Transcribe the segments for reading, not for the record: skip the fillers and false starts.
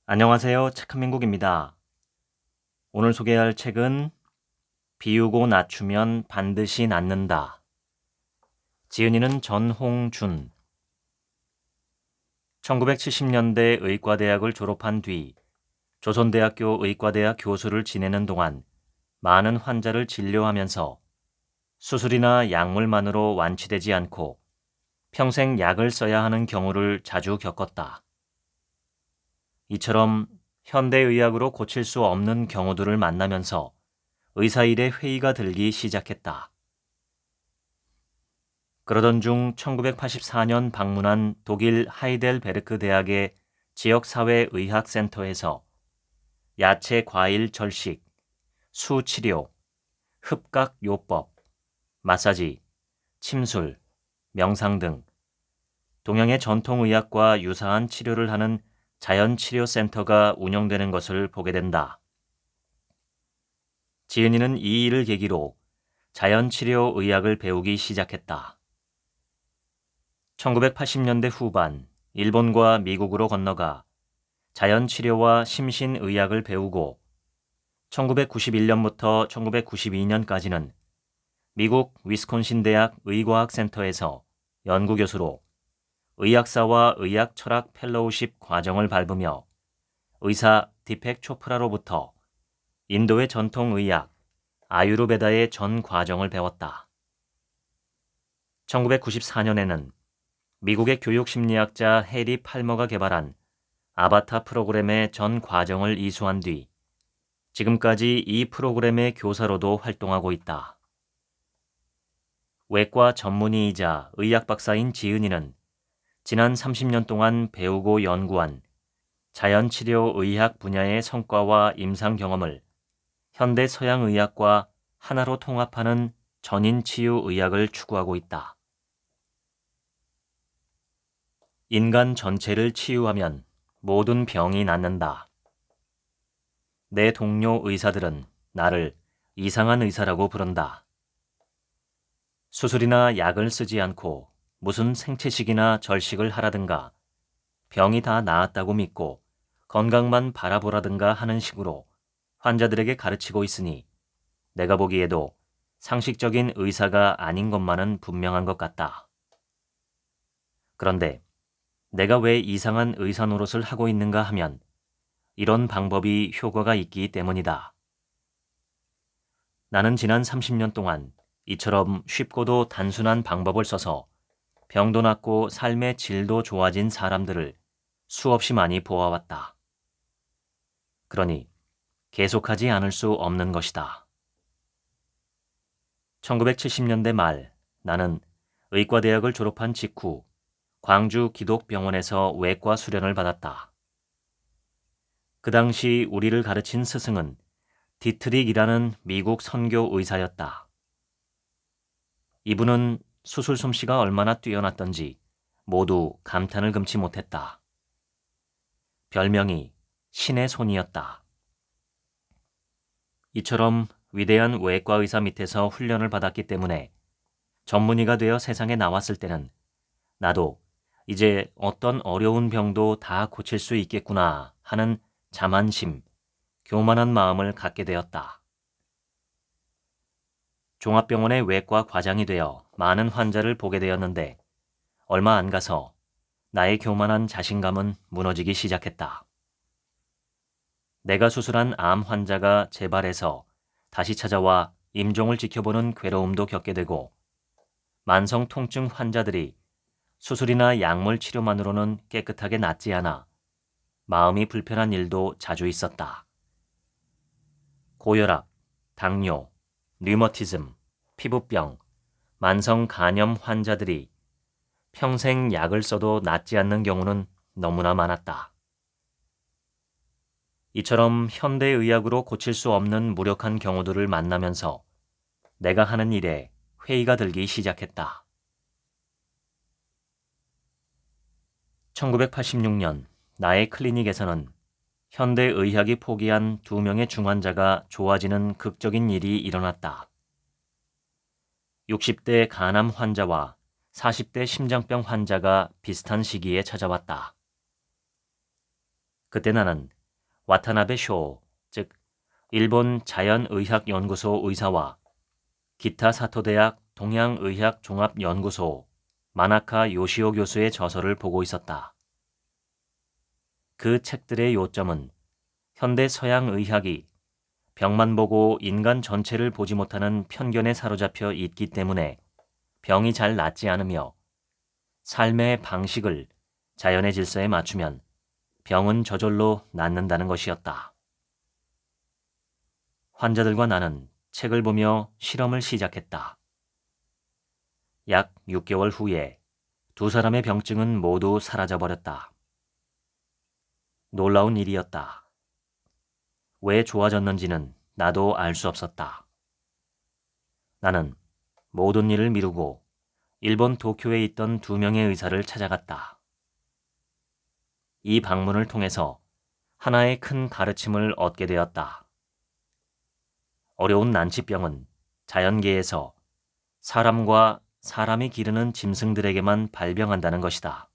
안녕하세요. 책한민국입니다. 오늘 소개할 책은 비우고 낮추면 반드시 낫는다. 지은이는 전홍준. 1970년대 의과대학을 졸업한 뒤 조선대학교 의과대학 교수를 지내는 동안 많은 환자를 진료하면서 수술이나 약물만으로 완치되지 않고 평생 약을 써야 하는 경우를 자주 겪었다. 이처럼 현대의학으로 고칠 수 없는 경우들을 만나면서 의사일에 회의가 들기 시작했다. 그러던 중 1984년 방문한 독일 하이델베르크 대학의 지역사회의학센터에서 야채 과일 절식, 수치료, 흡각요법, 마사지, 침술, 명상 등 동양의 전통의학과 유사한 치료를 하는 자연치료센터가 운영되는 것을 보게 된다. 지은이는 이 일을 계기로 자연치료의학을 배우기 시작했다. 1980년대 후반 일본과 미국으로 건너가 자연치료와 심신의학을 배우고 1991년부터 1992년까지는 미국 위스콘신 대학 의과학센터에서 연구교수로 의학사와 의학철학 펠로우십 과정을 밟으며 의사 디펙 초프라로부터 인도의 전통의학 아유르베다의 전 과정을 배웠다. 1994년에는 미국의 교육심리학자 해리 팔머가 개발한 아바타 프로그램의 전 과정을 이수한 뒤 지금까지 이 프로그램의 교사로도 활동하고 있다. 외과 전문의이자 의학 박사인 지은이는 지난 30년 동안 배우고 연구한 자연치료의학 분야의 성과와 임상 경험을 현대 서양의학과 하나로 통합하는 전인치유의학을 추구하고 있다. 인간 전체를 치유하면 모든 병이 낫는다. 내 동료 의사들은 나를 이상한 의사라고 부른다. 수술이나 약을 쓰지 않고 무슨 생체식이나 절식을 하라든가 병이 다 나았다고 믿고 건강만 바라보라든가 하는 식으로 환자들에게 가르치고 있으니 내가 보기에도 상식적인 의사가 아닌 것만은 분명한 것 같다. 그런데 내가 왜 이상한 의사 노릇을 하고 있는가 하면 이런 방법이 효과가 있기 때문이다. 나는 지난 30년 동안 이처럼 쉽고도 단순한 방법을 써서 병도 낫고 삶의 질도 좋아진 사람들을 수없이 많이 보아왔다. 그러니 계속하지 않을 수 없는 것이다. 1970년대 말 나는 의과대학을 졸업한 직후 광주 기독병원에서 외과 수련을 받았다. 그 당시 우리를 가르친 스승은 디트릭이라는 미국 선교 의사였다. 이분은 수술 솜씨가 얼마나 뛰어났던지 모두 감탄을 금치 못했다. 별명이 신의 손이었다. 이처럼 위대한 외과 의사 밑에서 훈련을 받았기 때문에 전문의가 되어 세상에 나왔을 때는 나도 이제 어떤 어려운 병도 다 고칠 수 있겠구나 하는 자만심, 교만한 마음을 갖게 되었다. 종합병원의 외과 과장이 되어 많은 환자를 보게 되었는데 얼마 안 가서 나의 교만한 자신감은 무너지기 시작했다. 내가 수술한 암 환자가 재발해서 다시 찾아와 임종을 지켜보는 괴로움도 겪게 되고 만성 통증 환자들이 수술이나 약물 치료만으로는 깨끗하게 낫지 않아 마음이 불편한 일도 자주 있었다. 고혈압, 당뇨, 류머티즘, 피부병, 만성 간염 환자들이 평생 약을 써도 낫지 않는 경우는 너무나 많았다. 이처럼 현대의학으로 고칠 수 없는 무력한 경우들을 만나면서 내가 하는 일에 회의가 들기 시작했다. 1986년 나의 클리닉에서는 현대의학이 포기한 2명의 중환자가 좋아지는 극적인 일이 일어났다. 60대 간암 환자와 40대 심장병 환자가 비슷한 시기에 찾아왔다. 그때 나는 와타나베 쇼, 즉 일본 자연의학연구소 의사와 기타 사토대학 동양의학종합연구소 마나카 요시오 교수의 저서를 보고 있었다. 그 책들의 요점은 현대 서양의학이 병만 보고 인간 전체를 보지 못하는 편견에 사로잡혀 있기 때문에 병이 잘 낫지 않으며 삶의 방식을 자연의 질서에 맞추면 병은 저절로 낫는다는 것이었다. 환자들과 나는 책을 보며 실험을 시작했다. 약 6개월 후에 두 사람의 병증은 모두 사라져버렸다. 놀라운 일이었다. 왜 좋아졌는지는 나도 알 수 없었다. 나는 모든 일을 미루고 일본 도쿄에 있던 2명의 의사를 찾아갔다. 이 방문을 통해서 하나의 큰 가르침을 얻게 되었다. 어려운 난치병은 자연계에서 사람과 사람이 기르는 짐승들에게만 발병한다는 것이다.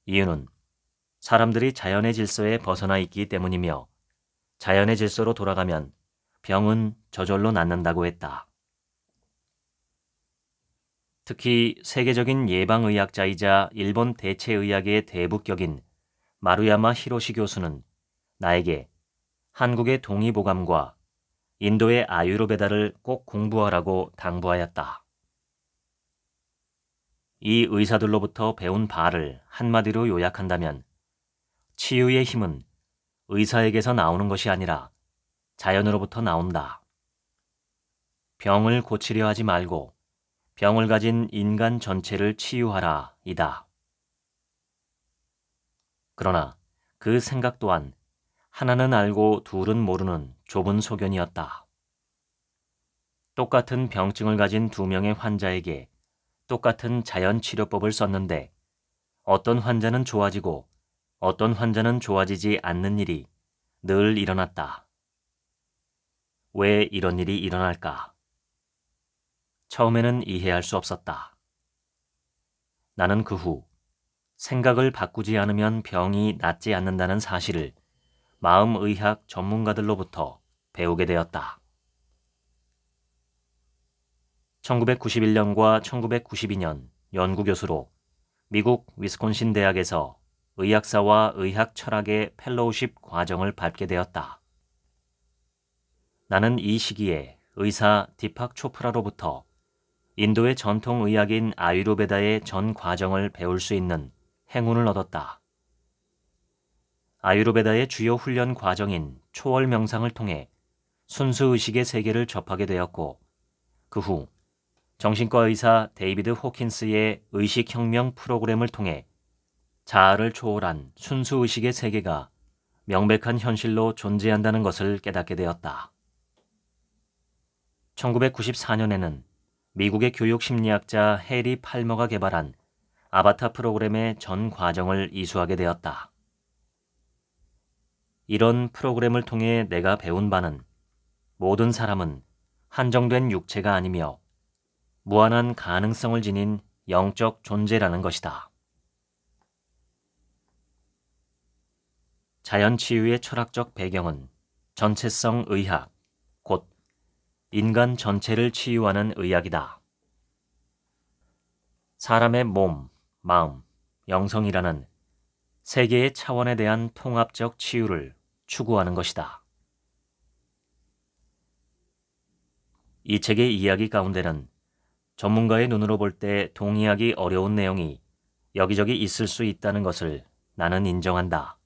이유는 사람들이 자연의 질서에 벗어나 있기 때문이며 자연의 질서로 돌아가면 병은 저절로 낫는다고 했다. 특히 세계적인 예방의학자이자 일본 대체의학의 대부격인 마루야마 히로시 교수는 나에게 한국의 동의보감과 인도의 아유르베다를 꼭 공부하라고 당부하였다. 이 의사들로부터 배운 바를 한마디로 요약한다면 치유의 힘은 의사에게서 나오는 것이 아니라 자연으로부터 나온다. 병을 고치려 하지 말고 병을 가진 인간 전체를 치유하라 이다. 그러나 그 생각 또한 하나는 알고 둘은 모르는 좁은 소견이었다. 똑같은 병증을 가진 2명의 환자에게 똑같은 자연치료법을 썼는데 어떤 환자는 좋아지고 어떤 환자는 좋아지지 않는 일이 늘 일어났다. 왜 이런 일이 일어날까? 처음에는 이해할 수 없었다. 나는 그 후 생각을 바꾸지 않으면 병이 낫지 않는다는 사실을 마음의학 전문가들로부터 배우게 되었다. 1991년과 1992년 연구교수로 미국 위스콘신 대학에서 의학사와 의학 철학의 펠로우십 과정을 밟게 되었다. 나는 이 시기에 의사 디팍 초프라로부터 인도의 전통의학인 아유르베다의 전 과정을 배울 수 있는 행운을 얻었다. 아유르베다의 주요 훈련 과정인 초월 명상을 통해 순수의식의 세계를 접하게 되었고 그 후 정신과 의사 데이비드 호킨스의 의식혁명 프로그램을 통해 자아를 초월한 순수의식의 세계가 명백한 현실로 존재한다는 것을 깨닫게 되었다. 1994년에는 미국의 교육심리학자 해리 팔머가 개발한 아바타 프로그램의 전 과정을 이수하게 되었다. 이런 프로그램을 통해 내가 배운 바는 모든 사람은 한정된 육체가 아니며 무한한 가능성을 지닌 영적 존재라는 것이다. 자연치유의 철학적 배경은 전체성 의학, 곧 인간 전체를 치유하는 의학이다. 사람의 몸, 마음, 영성이라는 세 개의 차원에 대한 통합적 치유를 추구하는 것이다. 이 책의 이야기 가운데는 전문가의 눈으로 볼 때 동의하기 어려운 내용이 여기저기 있을 수 있다는 것을 나는 인정한다.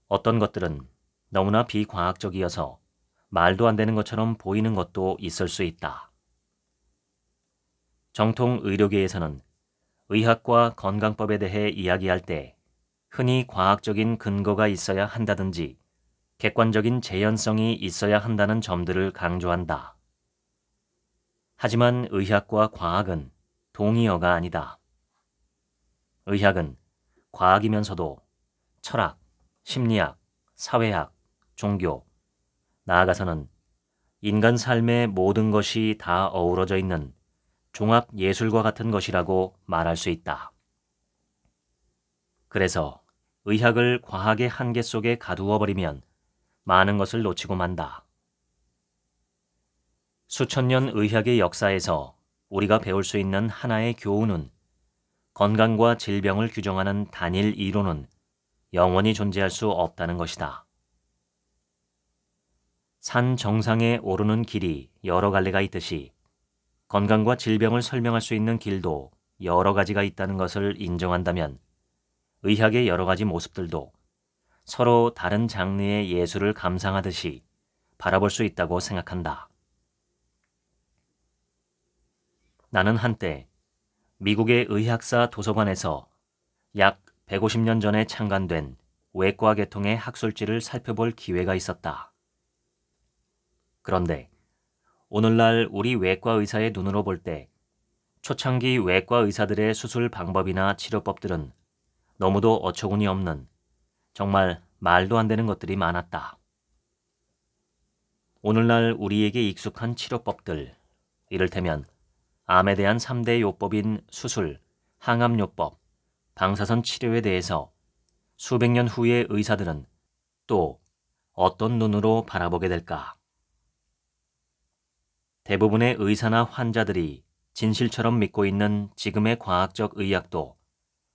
어떤 것들은 너무나 비과학적이어서 말도 안 되는 것처럼 보이는 것도 있을 수 있다. 정통 의료계에서는 의학과 건강법에 대해 이야기할 때 흔히 과학적인 근거가 있어야 한다든지 객관적인 재현성이 있어야 한다는 점들을 강조한다. 하지만 의학과 과학은 동의어가 아니다. 의학은 과학이면서도 철학, 심리학, 사회학, 종교, 나아가서는 인간 삶의 모든 것이 다 어우러져 있는 종합 예술과 같은 것이라고 말할 수 있다. 그래서 의학을 과학의 한계 속에 가두어 버리면 많은 것을 놓치고 만다. 수천 년 의학의 역사에서 우리가 배울 수 있는 하나의 교훈은 건강과 질병을 규정하는 단일 이론은 영원히 존재할 수 없다는 것이다. 산 정상에 오르는 길이 여러 갈래가 있듯이 건강과 질병을 설명할 수 있는 길도 여러 가지가 있다는 것을 인정한다면 의학의 여러 가지 모습들도 서로 다른 장르의 예술을 감상하듯이 바라볼 수 있다고 생각한다. 나는 한때 미국의 의학사 도서관에서 약 150년 전에 창간된 외과 계통의 학술지를 살펴볼 기회가 있었다. 그런데 오늘날 우리 외과 의사의 눈으로 볼 때 초창기 외과 의사들의 수술 방법이나 치료법들은 너무도 어처구니 없는 정말 말도 안 되는 것들이 많았다. 오늘날 우리에게 익숙한 치료법들, 이를테면 암에 대한 3대 요법인 수술, 항암요법, 방사선 치료에 대해서 수백 년 후의 의사들은 또 어떤 눈으로 바라보게 될까? 대부분의 의사나 환자들이 진실처럼 믿고 있는 지금의 과학적 의학도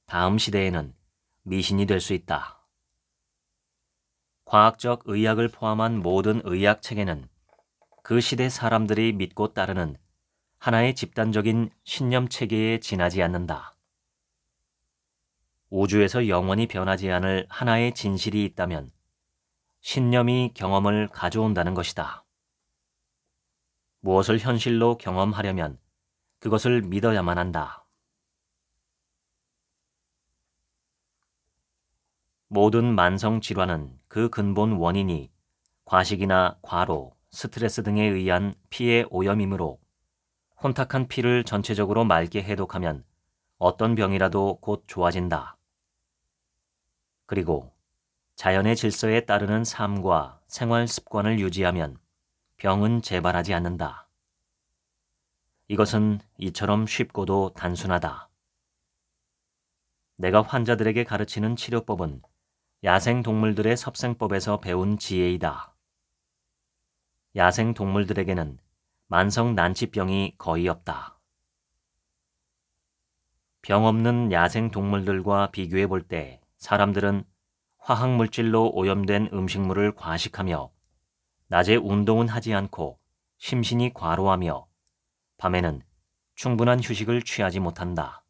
다음 시대에는 미신이 될 수 있다. 과학적 의학을 포함한 모든 의학 체계는 그 시대 사람들이 믿고 따르는 하나의 집단적인 신념 체계에 지나지 않는다. 우주에서 영원히 변하지 않을 하나의 진실이 있다면 신념이 경험을 가져온다는 것이다. 무엇을 현실로 경험하려면 그것을 믿어야만 한다. 모든 만성 질환은 그 근본 원인이 과식이나 과로, 스트레스 등에 의한 피의 오염이므로 혼탁한 피를 전체적으로 맑게 해독하면 어떤 병이라도 곧 좋아진다. 그리고 자연의 질서에 따르는 삶과 생활 습관을 유지하면 병은 재발하지 않는다. 이것은 이처럼 쉽고도 단순하다. 내가 환자들에게 가르치는 치료법은 야생동물들의 섭생법에서 배운 지혜이다. 야생동물들에게는 만성 난치병이 거의 없다. 병 없는 야생동물들과 비교해 볼 때 사람들은 화학물질로 오염된 음식물을 과식하며 낮에 운동은 하지 않고 심신이 과로하며 밤에는 충분한 휴식을 취하지 못한다.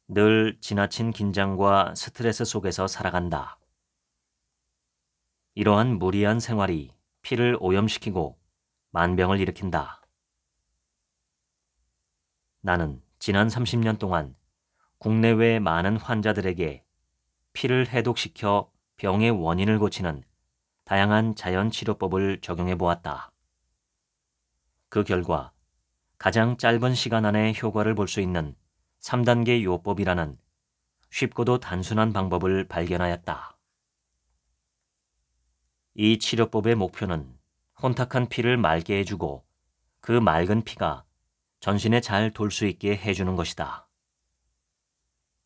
늘 지나친 긴장과 스트레스 속에서 살아간다. 이러한 무리한 생활이 피를 오염시키고 만병을 일으킨다. 나는 지난 30년 동안 국내외 많은 환자들에게 피를 해독시켜 병의 원인을 고치는 다양한 자연치료법을 적용해 보았다. 그 결과 가장 짧은 시간 안에 효과를 볼 수 있는 3단계 요법이라는 쉽고도 단순한 방법을 발견하였다. 이 치료법의 목표는 혼탁한 피를 맑게 해주고 그 맑은 피가 전신에 잘 돌 수 있게 해주는 것이다.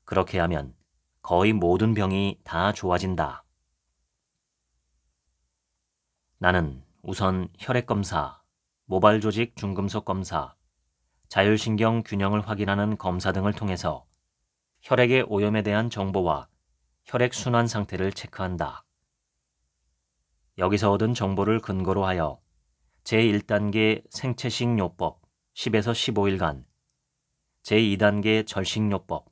그렇게 하면 거의 모든 병이 다 좋아진다. 나는 우선 혈액검사, 모발 조직 중금속 검사, 자율신경 균형을 확인하는 검사 등을 통해서 혈액의 오염에 대한 정보와 혈액 순환 상태를 체크한다. 여기서 얻은 정보를 근거로 하여 제1단계 생체식요법 10에서 15일간, 제2단계 절식요법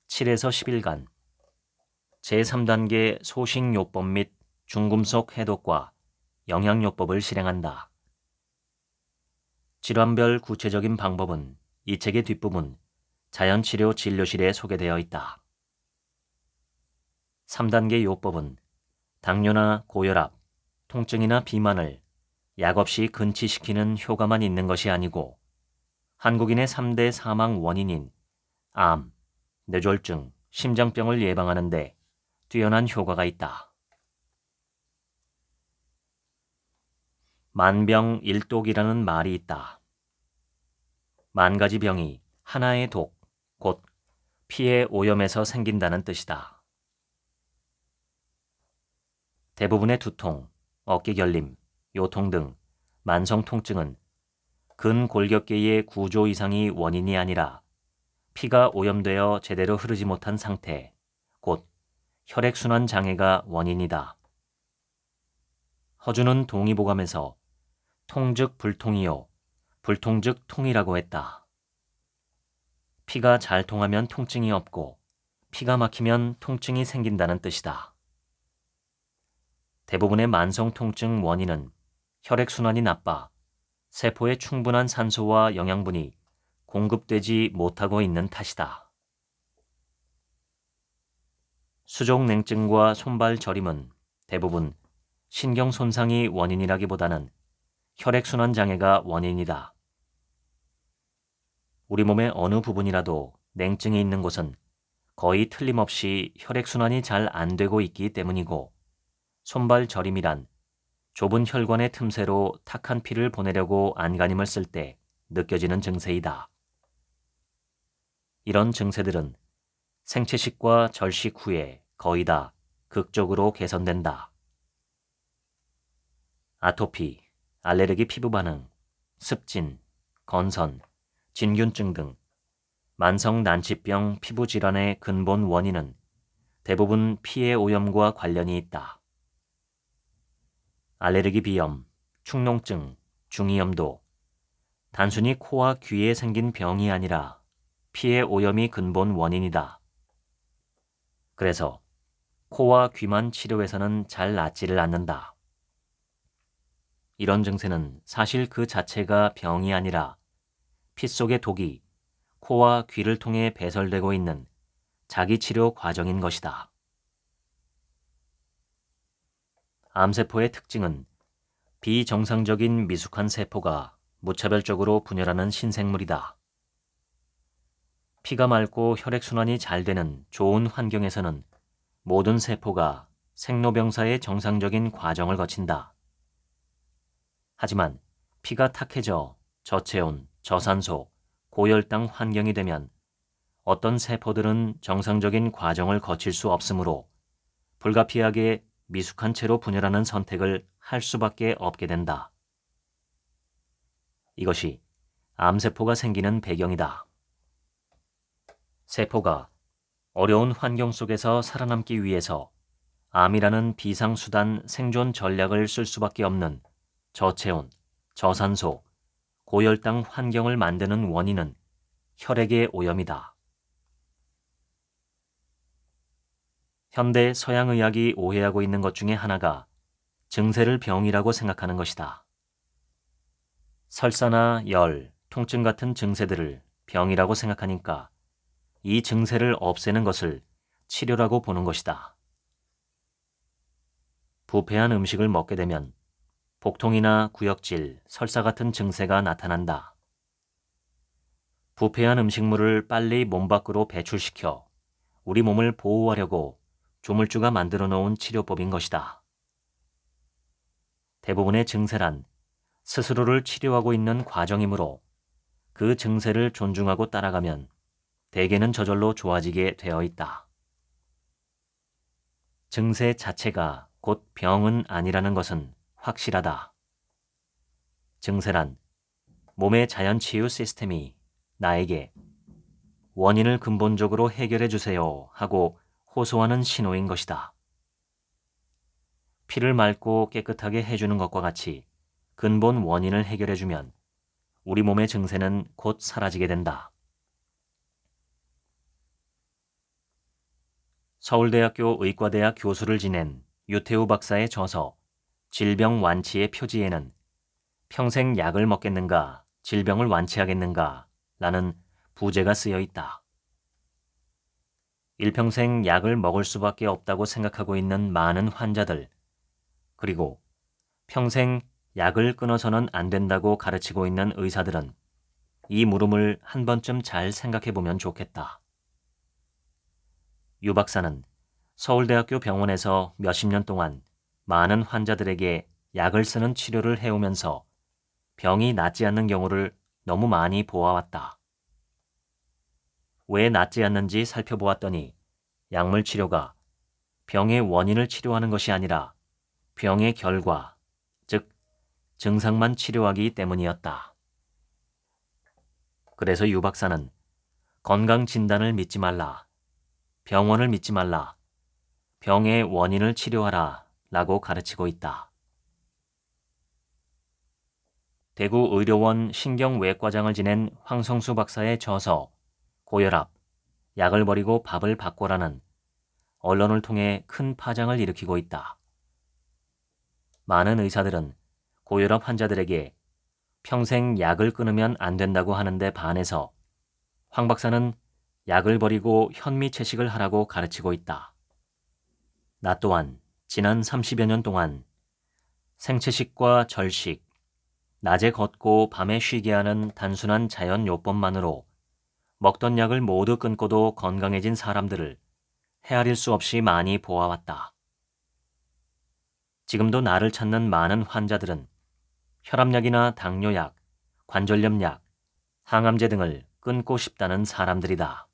7에서 10일간, 제3단계 소식요법 및 중금속 해독과 영양요법을 실행한다. 질환별 구체적인 방법은 이 책의 뒷부분 자연치료 진료실에 소개되어 있다. 3단계 요법은 당뇨나 고혈압, 통증이나 비만을 약 없이 근치시키는 효과만 있는 것이 아니고 한국인의 3대 사망 원인인 암, 뇌졸중, 심장병을 예방하는 데 뛰어난 효과가 있다. 만병일독이라는 말이 있다. 만 가지 병이 하나의 독, 곧 피의 오염에서 생긴다는 뜻이다. 대부분의 두통, 어깨 결림, 요통 등 만성 통증은 근골격계의 구조 이상이 원인이 아니라 피가 오염되어 제대로 흐르지 못한 상태, 곧 혈액순환 장애가 원인이다. 허준은 동의보감에서 통즉 불통이요, 불통즉 통이라고 했다. 피가 잘 통하면 통증이 없고 피가 막히면 통증이 생긴다는 뜻이다. 대부분의 만성 통증 원인은 혈액순환이 나빠 세포에 충분한 산소와 영양분이 공급되지 못하고 있는 탓이다. 수족냉증과 손발 저림은 대부분 신경 손상이 원인이라기보다는 혈액순환 장애가 원인이다. 우리 몸의 어느 부분이라도 냉증이 있는 곳은 거의 틀림없이 혈액순환이 잘 안 되고 있기 때문이고, 손발 저림이란 좁은 혈관의 틈새로 탁한 피를 보내려고 안간힘을 쓸 때 느껴지는 증세이다. 이런 증세들은 생체식과 절식 후에 거의 다 극적으로 개선된다. 아토피, 알레르기 피부 반응, 습진, 건선, 진균증 등 만성 난치병 피부 질환의 근본 원인은 대부분 피의 오염과 관련이 있다. 알레르기 비염, 축농증, 중이염도 단순히 코와 귀에 생긴 병이 아니라 피의 오염이 근본 원인이다. 그래서 코와 귀만 치료해서는 잘 낫지를 않는다. 이런 증세는 사실 그 자체가 병이 아니라 피 속의 독이 코와 귀를 통해 배설되고 있는 자기치료 과정인 것이다. 암세포의 특징은 비정상적인 미숙한 세포가 무차별적으로 분열하는 신생물이다. 피가 맑고 혈액순환이 잘 되는 좋은 환경에서는 모든 세포가 생로병사의 정상적인 과정을 거친다. 하지만 피가 탁해져 저체온, 저산소, 고혈당 환경이 되면 어떤 세포들은 정상적인 과정을 거칠 수 없으므로 불가피하게 미숙한 채로 분열하는 선택을 할 수밖에 없게 된다. 이것이 암세포가 생기는 배경이다. 세포가 어려운 환경 속에서 살아남기 위해서 암이라는 비상수단 생존 전략을 쓸 수밖에 없는 저체온, 저산소, 고혈당 환경을 만드는 원인은 혈액의 오염이다. 현대 서양의학이 오해하고 있는 것 중에 하나가 증세를 병이라고 생각하는 것이다. 설사나 열, 통증 같은 증세들을 병이라고 생각하니까 이 증세를 없애는 것을 치료라고 보는 것이다. 부패한 음식을 먹게 되면 복통이나 구역질, 설사 같은 증세가 나타난다. 부패한 음식물을 빨리 몸 밖으로 배출시켜 우리 몸을 보호하려고 조물주가 만들어 놓은 치료법인 것이다. 대부분의 증세란 스스로를 치료하고 있는 과정이므로 그 증세를 존중하고 따라가면 대개는 저절로 좋아지게 되어 있다. 증세 자체가 곧 병은 아니라는 것은 확실하다. 증세란 몸의 자연치유 시스템이 나에게 원인을 근본적으로 해결해 주세요 하고 호소하는 신호인 것이다. 피를 맑고 깨끗하게 해주는 것과 같이 근본 원인을 해결해주면 우리 몸의 증세는 곧 사라지게 된다. 서울대학교 의과대학 교수를 지낸 유태우 박사의 저서 질병 완치의 표지에는 평생 약을 먹겠는가, 질병을 완치하겠는가 라는 부제가 쓰여 있다. 일평생 약을 먹을 수밖에 없다고 생각하고 있는 많은 환자들, 그리고 평생 약을 끊어서는 안 된다고 가르치고 있는 의사들은 이 물음을 한 번쯤 잘 생각해 보면 좋겠다. 유 박사는 서울대학교 병원에서 몇십 년 동안 많은 환자들에게 약을 쓰는 치료를 해오면서 병이 낫지 않는 경우를 너무 많이 보아왔다. 왜 낫지 않는지 살펴보았더니 약물 치료가 병의 원인을 치료하는 것이 아니라 병의 결과, 즉 증상만 치료하기 때문이었다. 그래서 유 박사는 건강진단을 믿지 말라, 병원을 믿지 말라, 병의 원인을 치료하라 라고 가르치고 있다. 대구 의료원 신경외과장을 지낸 황성수 박사의 저서 고혈압, 약을 버리고 밥을 바꿔라는 언론을 통해 큰 파장을 일으키고 있다. 많은 의사들은 고혈압 환자들에게 평생 약을 끊으면 안 된다고 하는데 반해서 황 박사는 약을 버리고 현미채식을 하라고 가르치고 있다. 나 또한 지난 30여 년 동안 생채식과 절식, 낮에 걷고 밤에 쉬게 하는 단순한 자연요법만으로 먹던 약을 모두 끊고도 건강해진 사람들을 헤아릴 수 없이 많이 보아왔다. 지금도 나를 찾는 많은 환자들은 혈압약이나 당뇨약, 관절염약, 항암제 등을 끊고 싶다는 사람들이다.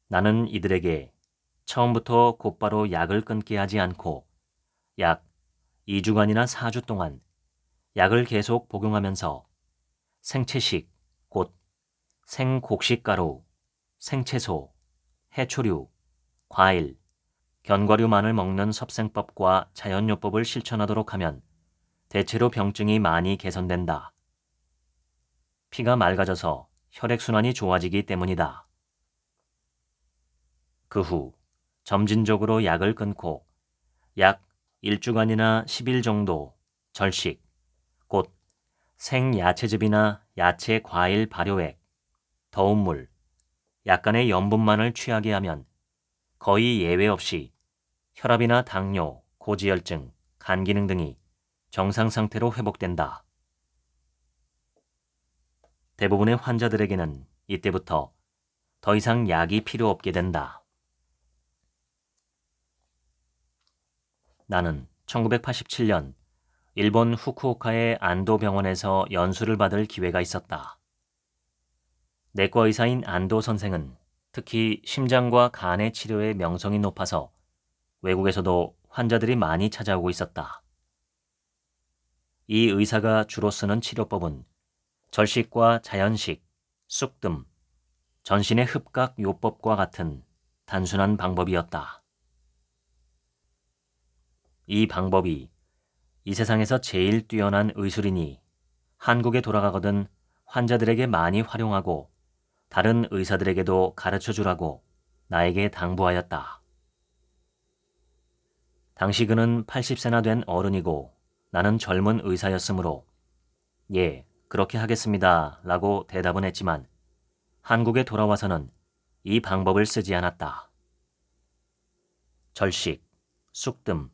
나는 이들에게 처음부터 곧바로 약을 끊게 하지 않고 약 2주간이나 4주 동안 약을 계속 복용하면서 생채식, 곧 생곡식가루, 생채소, 해초류, 과일, 견과류만을 먹는 섭생법과 자연요법을 실천하도록 하면 대체로 병증이 많이 개선된다. 피가 맑아져서 혈액순환이 좋아지기 때문이다. 그 후 점진적으로 약을 끊고 약 1주간이나 10일 정도 절식, 곧 생야채즙이나 야채 과일 발효액, 더운 물, 약간의 염분만을 취하게 하면 거의 예외 없이 혈압이나 당뇨, 고지혈증, 간 기능 등이 정상 상태로 회복된다. 대부분의 환자들에게는 이때부터 더 이상 약이 필요 없게 된다. 나는 1987년 일본 후쿠오카의 안도 병원에서 연수를 받을 기회가 있었다. 내과 의사인 안도 선생은 특히 심장과 간의 치료에 명성이 높아서 외국에서도 환자들이 많이 찾아오고 있었다. 이 의사가 주로 쓰는 치료법은 절식과 자연식, 쑥뜸, 전신의 흡각 요법과 같은 단순한 방법이었다. 이 방법이 이 세상에서 제일 뛰어난 의술이니 한국에 돌아가거든 환자들에게 많이 활용하고 다른 의사들에게도 가르쳐주라고 나에게 당부하였다. 당시 그는 80세나 된 어른이고 나는 젊은 의사였으므로 예, 그렇게 하겠습니다 라고 대답은 했지만 한국에 돌아와서는 이 방법을 쓰지 않았다. 절식, 쑥뜸,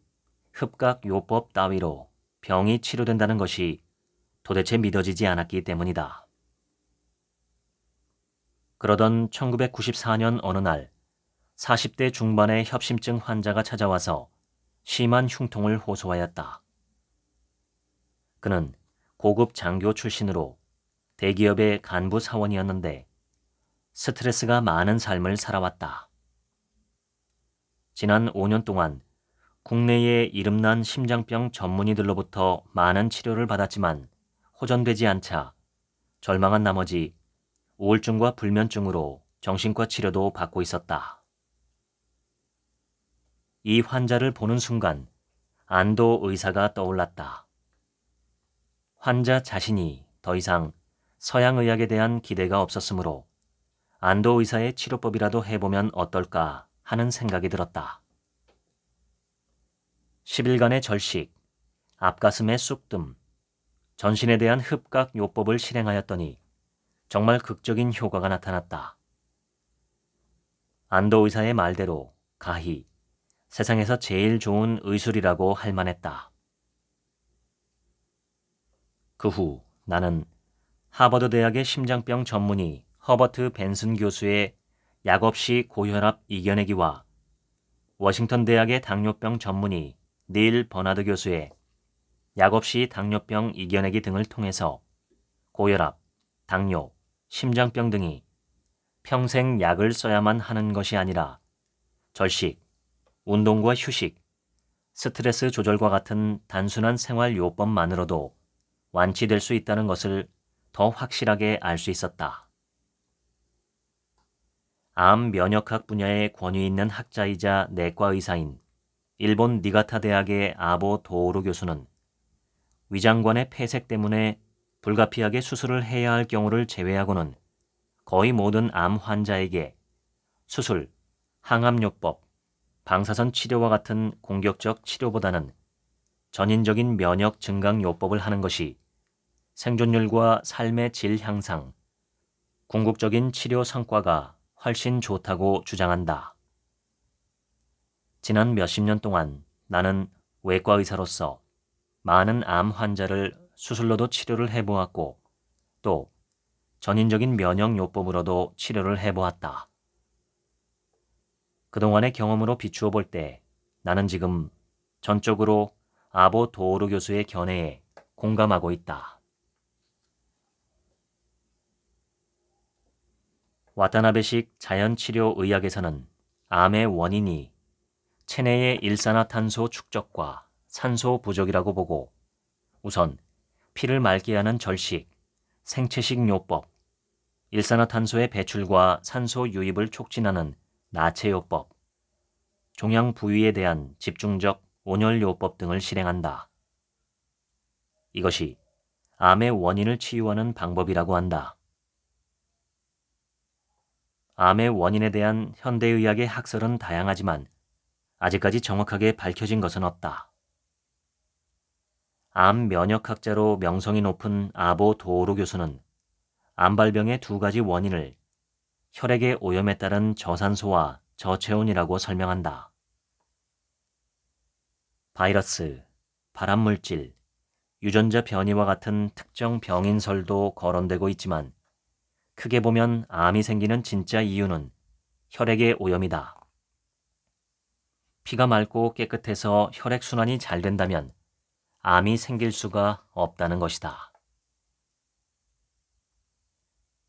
흡각요법 따위로 병이 치료된다는 것이 도대체 믿어지지 않았기 때문이다. 그러던 1994년 어느 날 40대 중반의 협심증 환자가 찾아와서 심한 흉통을 호소하였다. 그는 고급 장교 출신으로 대기업의 간부 사원이었는데 스트레스가 많은 삶을 살아왔다. 지난 5년 동안 국내의 이름난 심장병 전문의들로부터 많은 치료를 받았지만 호전되지 않자 절망한 나머지 우울증과 불면증으로 정신과 치료도 받고 있었다. 이 환자를 보는 순간 안도 의사가 떠올랐다. 환자 자신이 더 이상 서양의학에 대한 기대가 없었으므로 안도 의사의 치료법이라도 해보면 어떨까 하는 생각이 들었다. 10일간의 절식, 앞가슴의 쑥뜸, 전신에 대한 흡각 요법을 실행하였더니 정말 극적인 효과가 나타났다. 안도 의사의 말대로 가히 세상에서 제일 좋은 의술이라고 할 만했다. 그 후 나는 하버드 대학의 심장병 전문의 허버트 벤슨 교수의 약 없이 고혈압 이겨내기와 워싱턴 대학의 당뇨병 전문의 닐 버나드 교수의 약 없이 당뇨병 이겨내기 등을 통해서 고혈압, 당뇨, 심장병 등이 평생 약을 써야만 하는 것이 아니라 절식, 운동과 휴식, 스트레스 조절과 같은 단순한 생활 요법만으로도 완치될 수 있다는 것을 더 확실하게 알 수 있었다. 암 면역학 분야의 권위 있는 학자이자 내과 의사인 일본 니가타 대학의 아보 도오루 교수는 위장관의 폐색 때문에 불가피하게 수술을 해야 할 경우를 제외하고는 거의 모든 암 환자에게 수술, 항암요법, 방사선 치료와 같은 공격적 치료보다는 전인적인 면역 증강 요법을 하는 것이 생존율과 삶의 질 향상, 궁극적인 치료 성과가 훨씬 좋다고 주장한다. 지난 몇십 년 동안 나는 외과 의사로서 많은 암 환자를 수술로도 치료를 해보았고 또 전인적인 면역 요법으로도 치료를 해보았다. 그동안의 경험으로 비추어 볼 때 나는 지금 전적으로 아보 도오루 교수의 견해에 공감하고 있다. 와타나베식 자연치료의학에서는 암의 원인이 체내의 일산화탄소 축적과 산소 부족이라고 보고 우선 피를 맑게 하는 절식, 생체식 요법, 일산화탄소의 배출과 산소 유입을 촉진하는 나체요법, 종양 부위에 대한 집중적 온열요법 등을 실행한다. 이것이 암의 원인을 치유하는 방법이라고 한다. 암의 원인에 대한 현대의학의 학설은 다양하지만 아직까지 정확하게 밝혀진 것은 없다. 암 면역학자로 명성이 높은 아보 도오루 교수는 암발병의 두 가지 원인을 혈액의 오염에 따른 저산소와 저체온이라고 설명한다. 바이러스, 발암물질, 유전자 변이와 같은 특정 병인설도 거론되고 있지만 크게 보면 암이 생기는 진짜 이유는 혈액의 오염이다. 피가 맑고 깨끗해서 혈액순환이 잘 된다면 암이 생길 수가 없다는 것이다.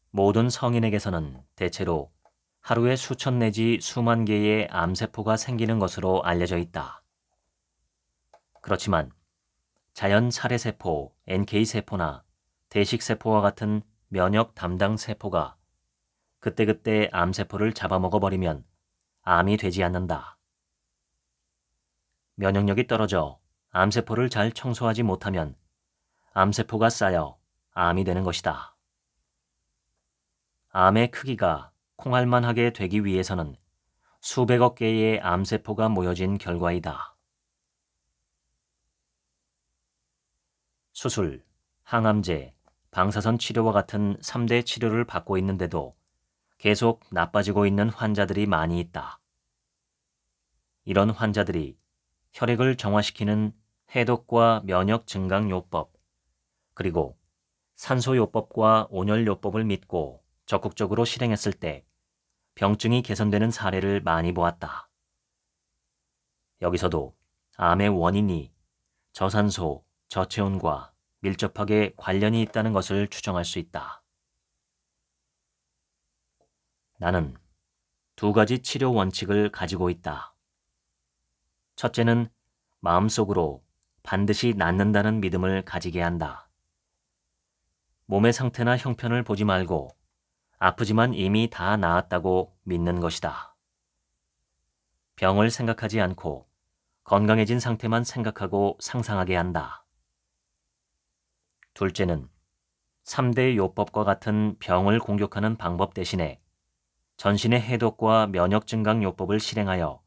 모든 성인에게서는 대체로 하루에 수천 내지 수만 개의 암세포가 생기는 것으로 알려져 있다. 그렇지만 자연 살해세포, NK세포나 대식세포와 같은 면역 담당 세포가 그때그때 암세포를 잡아먹어버리면 암이 되지 않는다. 면역력이 떨어져 암세포를 잘 청소하지 못하면 암세포가 쌓여 암이 되는 것이다. 암의 크기가 콩알만하게 되기 위해서는 수백억 개의 암세포가 모여진 결과이다. 수술, 항암제, 방사선 치료와 같은 3대 치료를 받고 있는데도 계속 나빠지고 있는 환자들이 많이 있다. 이런 환자들이 혈액을 정화시키는 해독과 면역 증강 요법, 그리고 산소 요법과 온열 요법을 믿고 적극적으로 실행했을 때 병증이 개선되는 사례를 많이 보았다. 여기서도 암의 원인이 저산소, 저체온과 밀접하게 관련이 있다는 것을 추정할 수 있다. 나는 두 가지 치료 원칙을 가지고 있다. 첫째는 마음속으로 반드시 낫는다는 믿음을 가지게 한다. 몸의 상태나 형편을 보지 말고 아프지만 이미 다 나았다고 믿는 것이다. 병을 생각하지 않고 건강해진 상태만 생각하고 상상하게 한다. 둘째는 3대 요법과 같은 병을 공격하는 방법 대신에 전신의 해독과 면역 증강 요법을 실행하여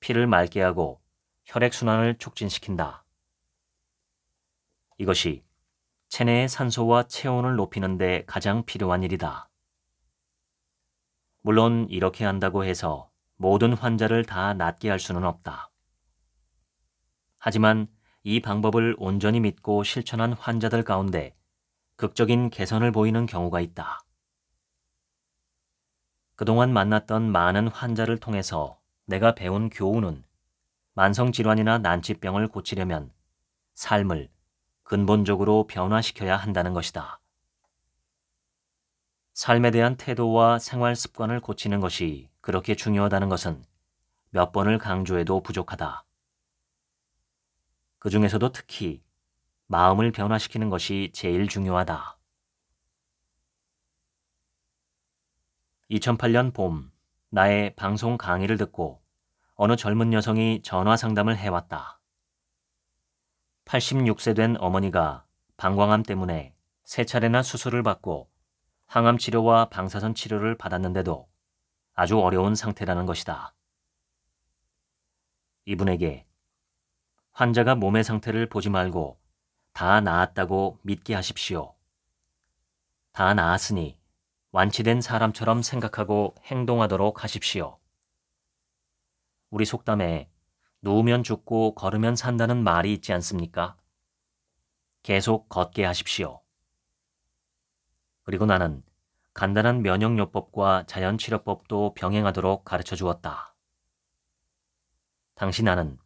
피를 맑게 하고 혈액순환을 촉진시킨다. 이것이 체내의 산소와 체온을 높이는 데 가장 필요한 일이다. 물론 이렇게 한다고 해서 모든 환자를 다 낫게 할 수는 없다. 하지만 이 방법을 온전히 믿고 실천한 환자들 가운데 극적인 개선을 보이는 경우가 있다. 그동안 만났던 많은 환자를 통해서 내가 배운 교훈은 만성질환이나 난치병을 고치려면 삶을 근본적으로 변화시켜야 한다는 것이다. 삶에 대한 태도와 생활 습관을 고치는 것이 그렇게 중요하다는 것은 몇 번을 강조해도 부족하다. 그 중에서도 특히 마음을 변화시키는 것이 제일 중요하다. 2008년 봄, 나의 방송 강의를 듣고 어느 젊은 여성이 전화 상담을 해왔다. 86세 된 어머니가 방광암 때문에 3차례나 수술을 받고 항암 치료와 방사선 치료를 받았는데도 아주 어려운 상태라는 것이다. 이분에게 환자가 몸의 상태를 보지 말고 다 나았다고 믿게 하십시오. 다 나았으니 완치된 사람처럼 생각하고 행동하도록 하십시오. 우리 속담에 누우면 죽고 걸으면 산다는 말이 있지 않습니까? 계속 걷게 하십시오. 그리고 나는 간단한 면역요법과 자연치료법도 병행하도록 가르쳐 주었다. 당시 나는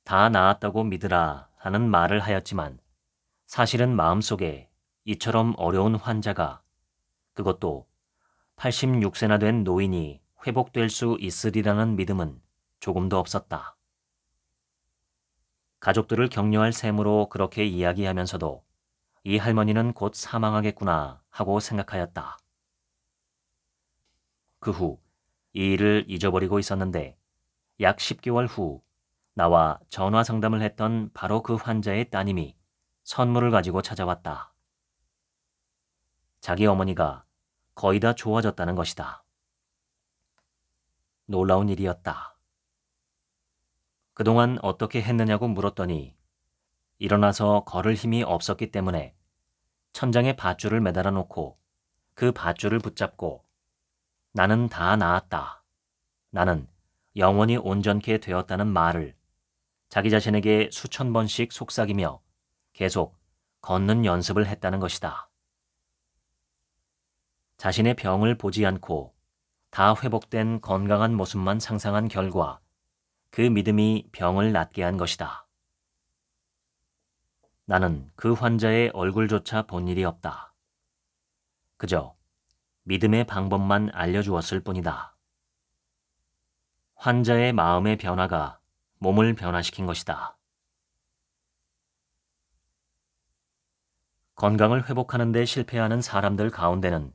다 나았다고 믿으라 하는 말을 하였지만 사실은 마음속에 이처럼 어려운 환자가, 그것도 86세나 된 노인이 회복될 수 있으리라는 믿음은 조금도 없었다. 가족들을 격려할 셈으로 그렇게 이야기하면서도 이 할머니는 곧 사망하겠구나 하고 생각하였다. 그 후 이 일을 잊어버리고 있었는데 약 10개월 후 나와 전화 상담을 했던 바로 그 환자의 따님이 선물을 가지고 찾아왔다. 자기 어머니가 거의 다 좋아졌다는 것이다. 놀라운 일이었다. 그동안 어떻게 했느냐고 물었더니 일어나서 걸을 힘이 없었기 때문에 천장에 밧줄을 매달아 놓고 그 밧줄을 붙잡고 나는 다 나았다. 나는 영원히 온전케 되었다는 말을 자기 자신에게 수천 번씩 속삭이며 계속 걷는 연습을 했다는 것이다. 자신의 병을 보지 않고 다 회복된 건강한 모습만 상상한 결과 그 믿음이 병을 낫게 한 것이다. 나는 그 환자의 얼굴조차 본 일이 없다. 그저 믿음의 방법만 알려주었을 뿐이다. 환자의 마음의 변화가 몸을 변화시킨 것이다. 건강을 회복하는 데 실패하는 사람들 가운데는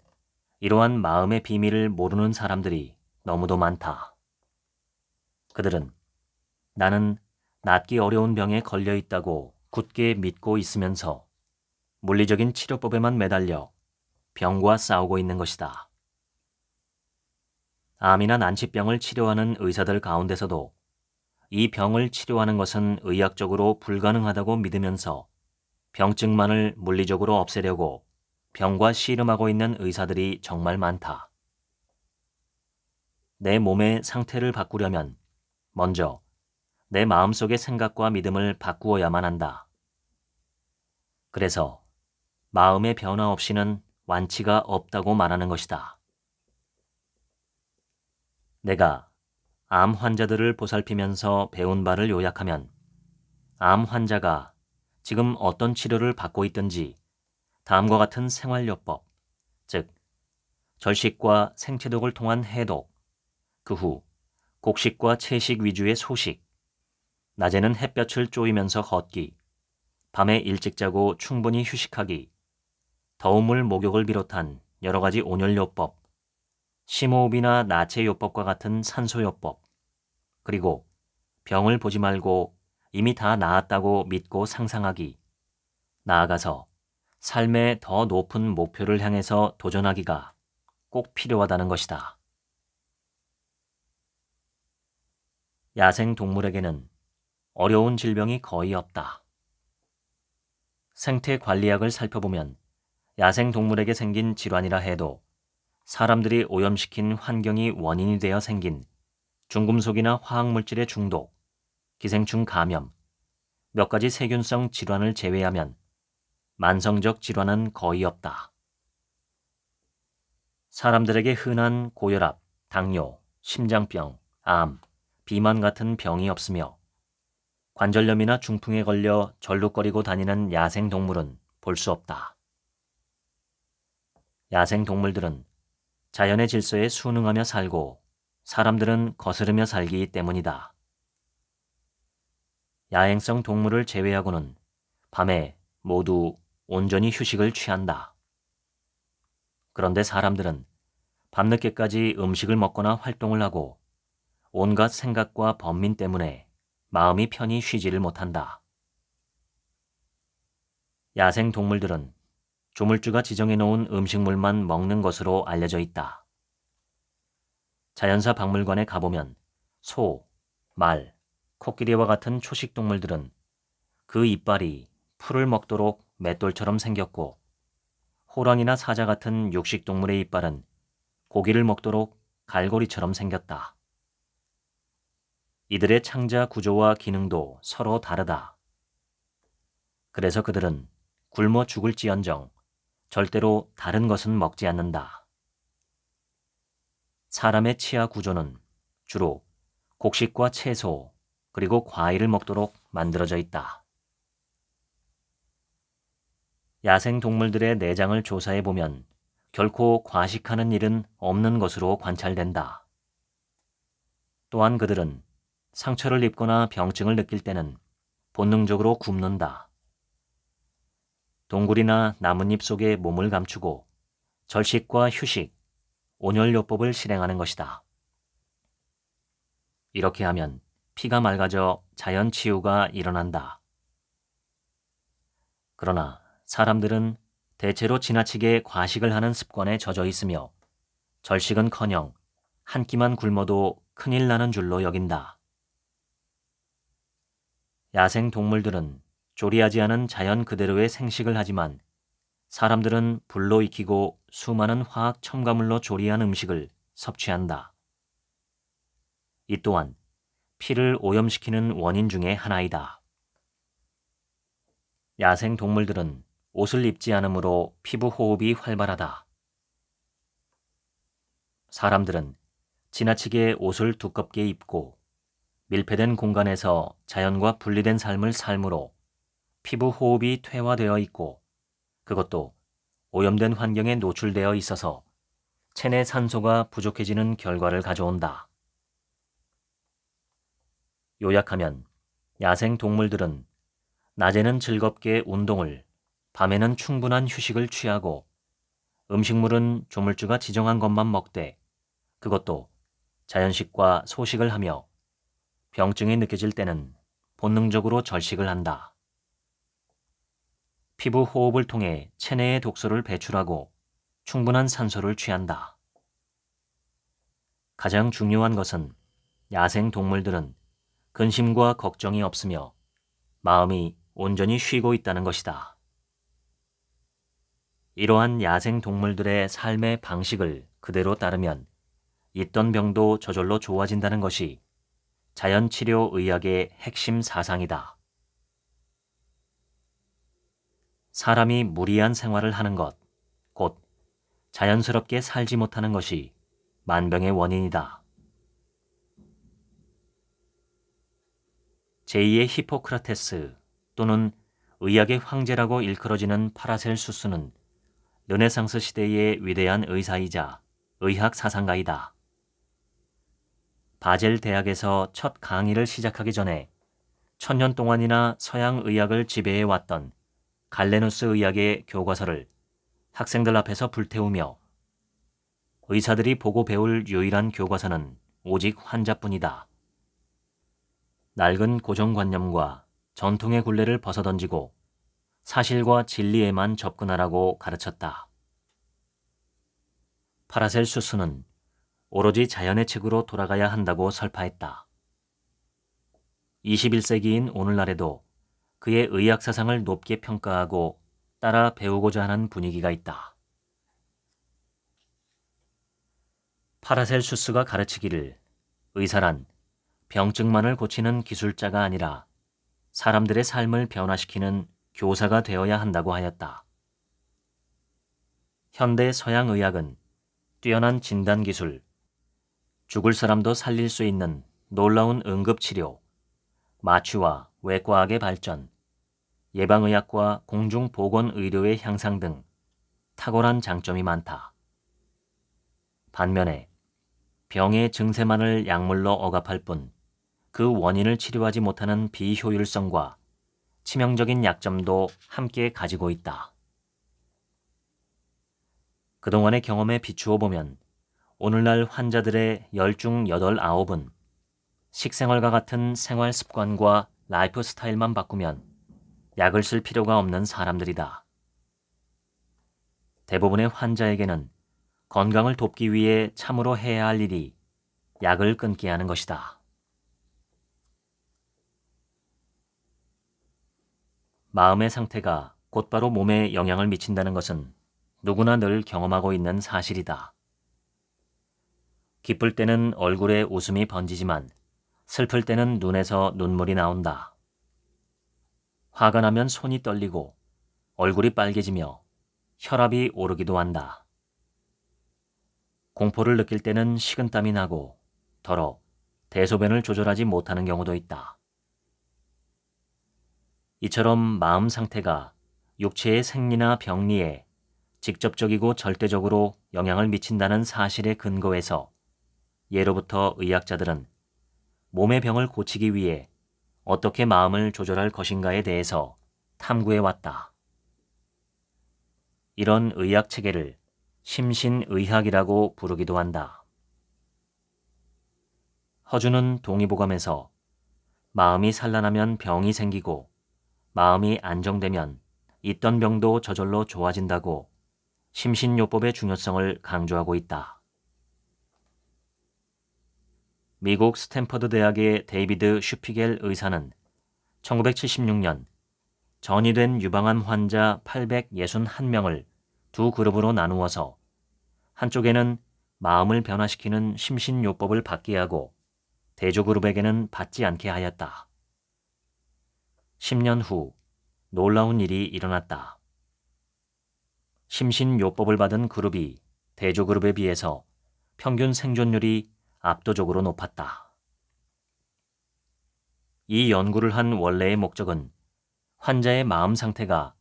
이러한 마음의 비밀을 모르는 사람들이 너무도 많다. 그들은 나는 낫기 어려운 병에 걸려 있다고 굳게 믿고 있으면서 물리적인 치료법에만 매달려 병과 싸우고 있는 것이다. 암이나 난치병을 치료하는 의사들 가운데서도 이 병을 치료하는 것은 의학적으로 불가능하다고 믿으면서 병증만을 물리적으로 없애려고 병과 씨름하고 있는 의사들이 정말 많다. 내 몸의 상태를 바꾸려면 먼저 내 마음속의 생각과 믿음을 바꾸어야만 한다. 그래서 마음의 변화 없이는 완치가 없다고 말하는 것이다. 내가 암 환자들을 보살피면서 배운 바를 요약하면 암 환자가 지금 어떤 치료를 받고 있든지 다음과 같은 생활요법, 즉 절식과 생체독을 통한 해독, 그 후 곡식과 채식 위주의 소식, 낮에는 햇볕을 쬐이면서 걷기, 밤에 일찍 자고 충분히 휴식하기, 더운 물 목욕을 비롯한 여러 가지 온열요법, 심호흡이나 나체요법과 같은 산소요법, 그리고 병을 보지 말고 이미 다 나았다고 믿고 상상하기, 나아가서 삶의 더 높은 목표를 향해서 도전하기가 꼭 필요하다는 것이다. 야생 동물에게는 어려운 질병이 거의 없다. 생태관리학을 살펴보면 야생 동물에게 생긴 질환이라 해도 사람들이 오염시킨 환경이 원인이 되어 생긴 중금속이나 화학물질의 중독, 기생충 감염, 몇 가지 세균성 질환을 제외하면 만성적 질환은 거의 없다. 사람들에게 흔한 고혈압, 당뇨, 심장병, 암, 비만 같은 병이 없으며 관절염이나 중풍에 걸려 절룩거리고 다니는 야생 동물은 볼 수 없다. 야생 동물들은 자연의 질서에 순응하며 살고 사람들은 거스르며 살기 때문이다. 야행성 동물을 제외하고는 밤에 모두 온전히 휴식을 취한다. 그런데 사람들은 밤늦게까지 음식을 먹거나 활동을 하고 온갖 생각과 번민 때문에 마음이 편히 쉬지를 못한다. 야생 동물들은 조물주가 지정해 놓은 음식물만 먹는 것으로 알려져 있다. 자연사 박물관에 가보면 소, 말, 코끼리와 같은 초식 동물들은 그 이빨이 풀을 먹도록 맷돌처럼 생겼고, 호랑이나 사자 같은 육식 동물의 이빨은 고기를 먹도록 갈고리처럼 생겼다. 이들의 창자 구조와 기능도 서로 다르다. 그래서 그들은 굶어 죽을지언정 절대로 다른 것은 먹지 않는다. 사람의 치아 구조는 주로 곡식과 채소, 그리고 과일을 먹도록 만들어져 있다. 야생 동물들의 내장을 조사해 보면 결코 과식하는 일은 없는 것으로 관찰된다. 또한 그들은 상처를 입거나 병증을 느낄 때는 본능적으로 굶는다. 동굴이나 나뭇잎 속에 몸을 감추고 절식과 휴식, 온열요법을 실행하는 것이다. 이렇게 하면 피가 맑아져 자연 치유가 일어난다. 그러나 사람들은 대체로 지나치게 과식을 하는 습관에 젖어 있으며 절식은커녕 한 끼만 굶어도 큰일 나는 줄로 여긴다. 야생 동물들은 조리하지 않은 자연 그대로의 생식을 하지만 사람들은 불로 익히고 수많은 화학 첨가물로 조리한 음식을 섭취한다. 이 또한 피를 오염시키는 원인 중의 하나이다. 야생 동물들은 옷을 입지 않으므로 피부 호흡이 활발하다. 사람들은 지나치게 옷을 두껍게 입고 밀폐된 공간에서 자연과 분리된 삶을 삶으로 피부 호흡이 퇴화되어 있고, 그것도 오염된 환경에 노출되어 있어서 체내 산소가 부족해지는 결과를 가져온다. 요약하면 야생 동물들은 낮에는 즐겁게 운동을, 밤에는 충분한 휴식을 취하고 음식물은 조물주가 지정한 것만 먹되, 그것도 자연식과 소식을 하며 병증이 느껴질 때는 본능적으로 절식을 한다. 피부 호흡을 통해 체내의 독소를 배출하고 충분한 산소를 취한다. 가장 중요한 것은 야생 동물들은 근심과 걱정이 없으며 마음이 온전히 쉬고 있다는 것이다. 이러한 야생 동물들의 삶의 방식을 그대로 따르면 있던 병도 저절로 좋아진다는 것이 자연치료의학의 핵심 사상이다. 사람이 무리한 생활을 하는 것, 곧 자연스럽게 살지 못하는 것이 만병의 원인이다. 제2의 히포크라테스 또는 의학의 황제라고 일컬어지는 파라셀수스는 르네상스 시대의 위대한 의사이자 의학 사상가이다. 바젤 대학에서 첫 강의를 시작하기 전에 천년 동안이나 서양 의학을 지배해왔던 갈레누스 의학의 교과서를 학생들 앞에서 불태우며 의사들이 보고 배울 유일한 교과서는 오직 환자뿐이다. 낡은 고정관념과 전통의 굴레를 벗어던지고 사실과 진리에만 접근하라고 가르쳤다. 파라셀수스는 오로지 자연의 책으로 돌아가야 한다고 설파했다. 21세기인 오늘날에도 그의 의학 사상을 높게 평가하고 따라 배우고자 하는 분위기가 있다. 파라셀수스가 가르치기를 의사란 병증만을 고치는 기술자가 아니라 사람들의 삶을 변화시키는 교사가 되어야 한다고 하였다. 현대 서양 의학은 뛰어난 진단기술, 죽을 사람도 살릴 수 있는 놀라운 응급치료, 마취와 외과학의 발전, 예방의학과 공중보건의료의 향상 등 탁월한 장점이 많다. 반면에 병의 증세만을 약물로 억압할 뿐 그 원인을 치료하지 못하는 비효율성과 치명적인 약점도 함께 가지고 있다. 그동안의 경험에 비추어 보면 오늘날 환자들의 10중 8, 9은 식생활과 같은 생활 습관과 라이프 스타일만 바꾸면 약을 쓸 필요가 없는 사람들이다. 대부분의 환자에게는 건강을 돕기 위해 참으로 해야 할 일이 약을 끊게 하는 것이다. 마음의 상태가 곧바로 몸에 영향을 미친다는 것은 누구나 늘 경험하고 있는 사실이다. 기쁠 때는 얼굴에 웃음이 번지지만 슬플 때는 눈에서 눈물이 나온다. 화가 나면 손이 떨리고 얼굴이 빨개지며 혈압이 오르기도 한다. 공포를 느낄 때는 식은땀이 나고 더러 대소변을 조절하지 못하는 경우도 있다. 이처럼 마음 상태가 육체의 생리나 병리에 직접적이고 절대적으로 영향을 미친다는 사실에 근거해서 예로부터 의학자들은 몸의 병을 고치기 위해 어떻게 마음을 조절할 것인가에 대해서 탐구해왔다. 이런 의학 체계를 심신의학이라고 부르기도 한다. 허준은 동의보감에서 마음이 산란하면 병이 생기고 마음이 안정되면 있던 병도 저절로 좋아진다고 심신요법의 중요성을 강조하고 있다. 미국 스탠퍼드 대학의 데이비드 슈피겔 의사는 1976년 전이된 유방암 환자 861명을 두 그룹으로 나누어서 한쪽에는 마음을 변화시키는 심신요법을 받게 하고 대조그룹에게는 받지 않게 하였다. 10년 후 놀라운 일이 일어났다. 심신요법을 받은 그룹이 대조그룹에 비해서 평균 생존율이 압도적으로 높았다. 이 연구를 한 원래의 목적은 환자의 마음 상태가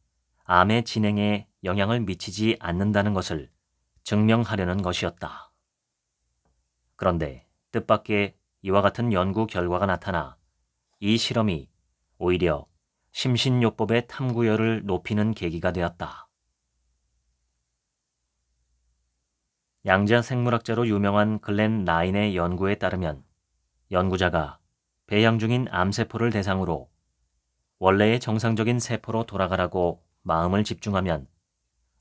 암의 진행에 영향을 미치지 않는다는 것을 증명하려는 것이었다. 그런데 뜻밖의 이와 같은 연구 결과가 나타나 이 실험이 오히려 심신요법의 탐구열을 높이는 계기가 되었다. 양자 생물학자로 유명한 글렌 라인의 연구에 따르면 연구자가 배양 중인 암세포를 대상으로 원래의 정상적인 세포로 돌아가라고 마음을 집중하면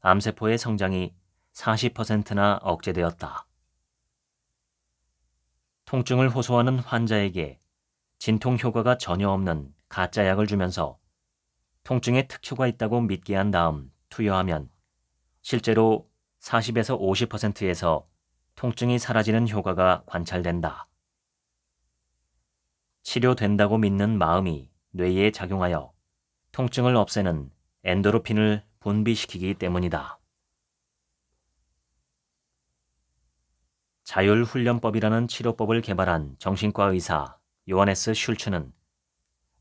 암세포의 성장이 40%나 억제되었다. 통증을 호소하는 환자에게 진통 효과가 전혀 없는 가짜 약을 주면서 통증에 특효가 있다고 믿게 한 다음 투여하면 실제로 40에서 50%에서 통증이 사라지는 효과가 관찰된다. 치료된다고 믿는 마음이 뇌에 작용하여 통증을 없애는 엔도르핀을 분비시키기 때문이다. 자율훈련법이라는 치료법을 개발한 정신과 의사 요하네스 슐츠는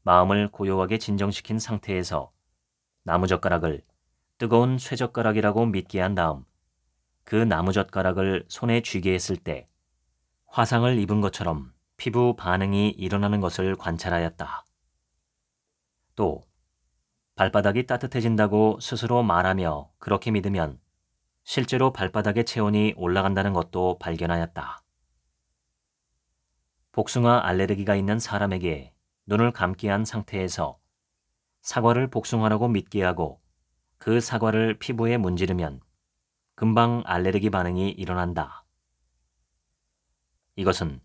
마음을 고요하게 진정시킨 상태에서 나무젓가락을 뜨거운 쇠젓가락이라고 믿게 한 다음 그 나무젓가락을 손에 쥐게 했을 때 화상을 입은 것처럼 피부 반응이 일어나는 것을 관찰하였다. 또 발바닥이 따뜻해진다고 스스로 말하며 그렇게 믿으면 실제로 발바닥의 체온이 올라간다는 것도 발견하였다. 복숭아 알레르기가 있는 사람에게 눈을 감게 한 상태에서 사과를 복숭아라고 믿게 하고 그 사과를 피부에 문지르면 금방 알레르기 반응이 일어난다. 이것은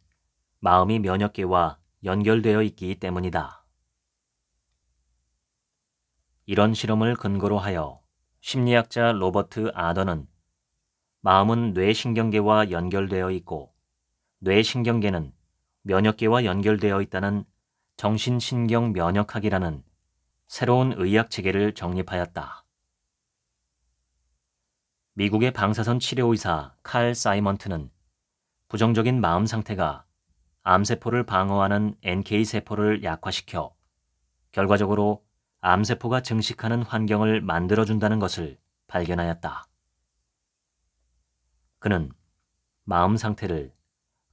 마음이 면역계와 연결되어 있기 때문이다. 이런 실험을 근거로 하여 심리학자 로버트 아더는 마음은 뇌신경계와 연결되어 있고 뇌신경계는 면역계와 연결되어 있다는 정신신경면역학이라는 새로운 의학 체계를 정립하였다. 미국의 방사선 치료의사 칼 사이먼트는 부정적인 마음 상태가 암세포를 방어하는 NK세포를 약화시켜 결과적으로 암세포가 증식하는 환경을 만들어준다는 것을 발견하였다. 그는 마음 상태를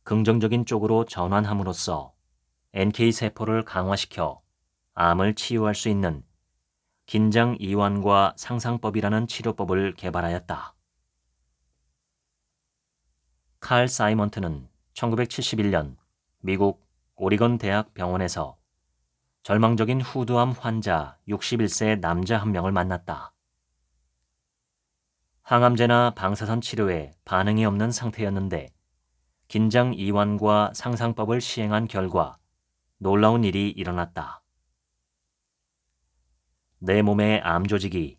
긍정적인 쪽으로 전환함으로써 NK세포를 강화시켜 암을 치유할 수 있는 긴장 이완과 상상법이라는 치료법을 개발하였다. 칼 사이먼트는 1971년 미국 오리건 대학 병원에서 절망적인 후두암 환자 61세 남자 한 명을 만났다. 항암제나 방사선 치료에 반응이 없는 상태였는데 긴장 이완과 상상법을 시행한 결과 놀라운 일이 일어났다. 내 몸의 암 조직이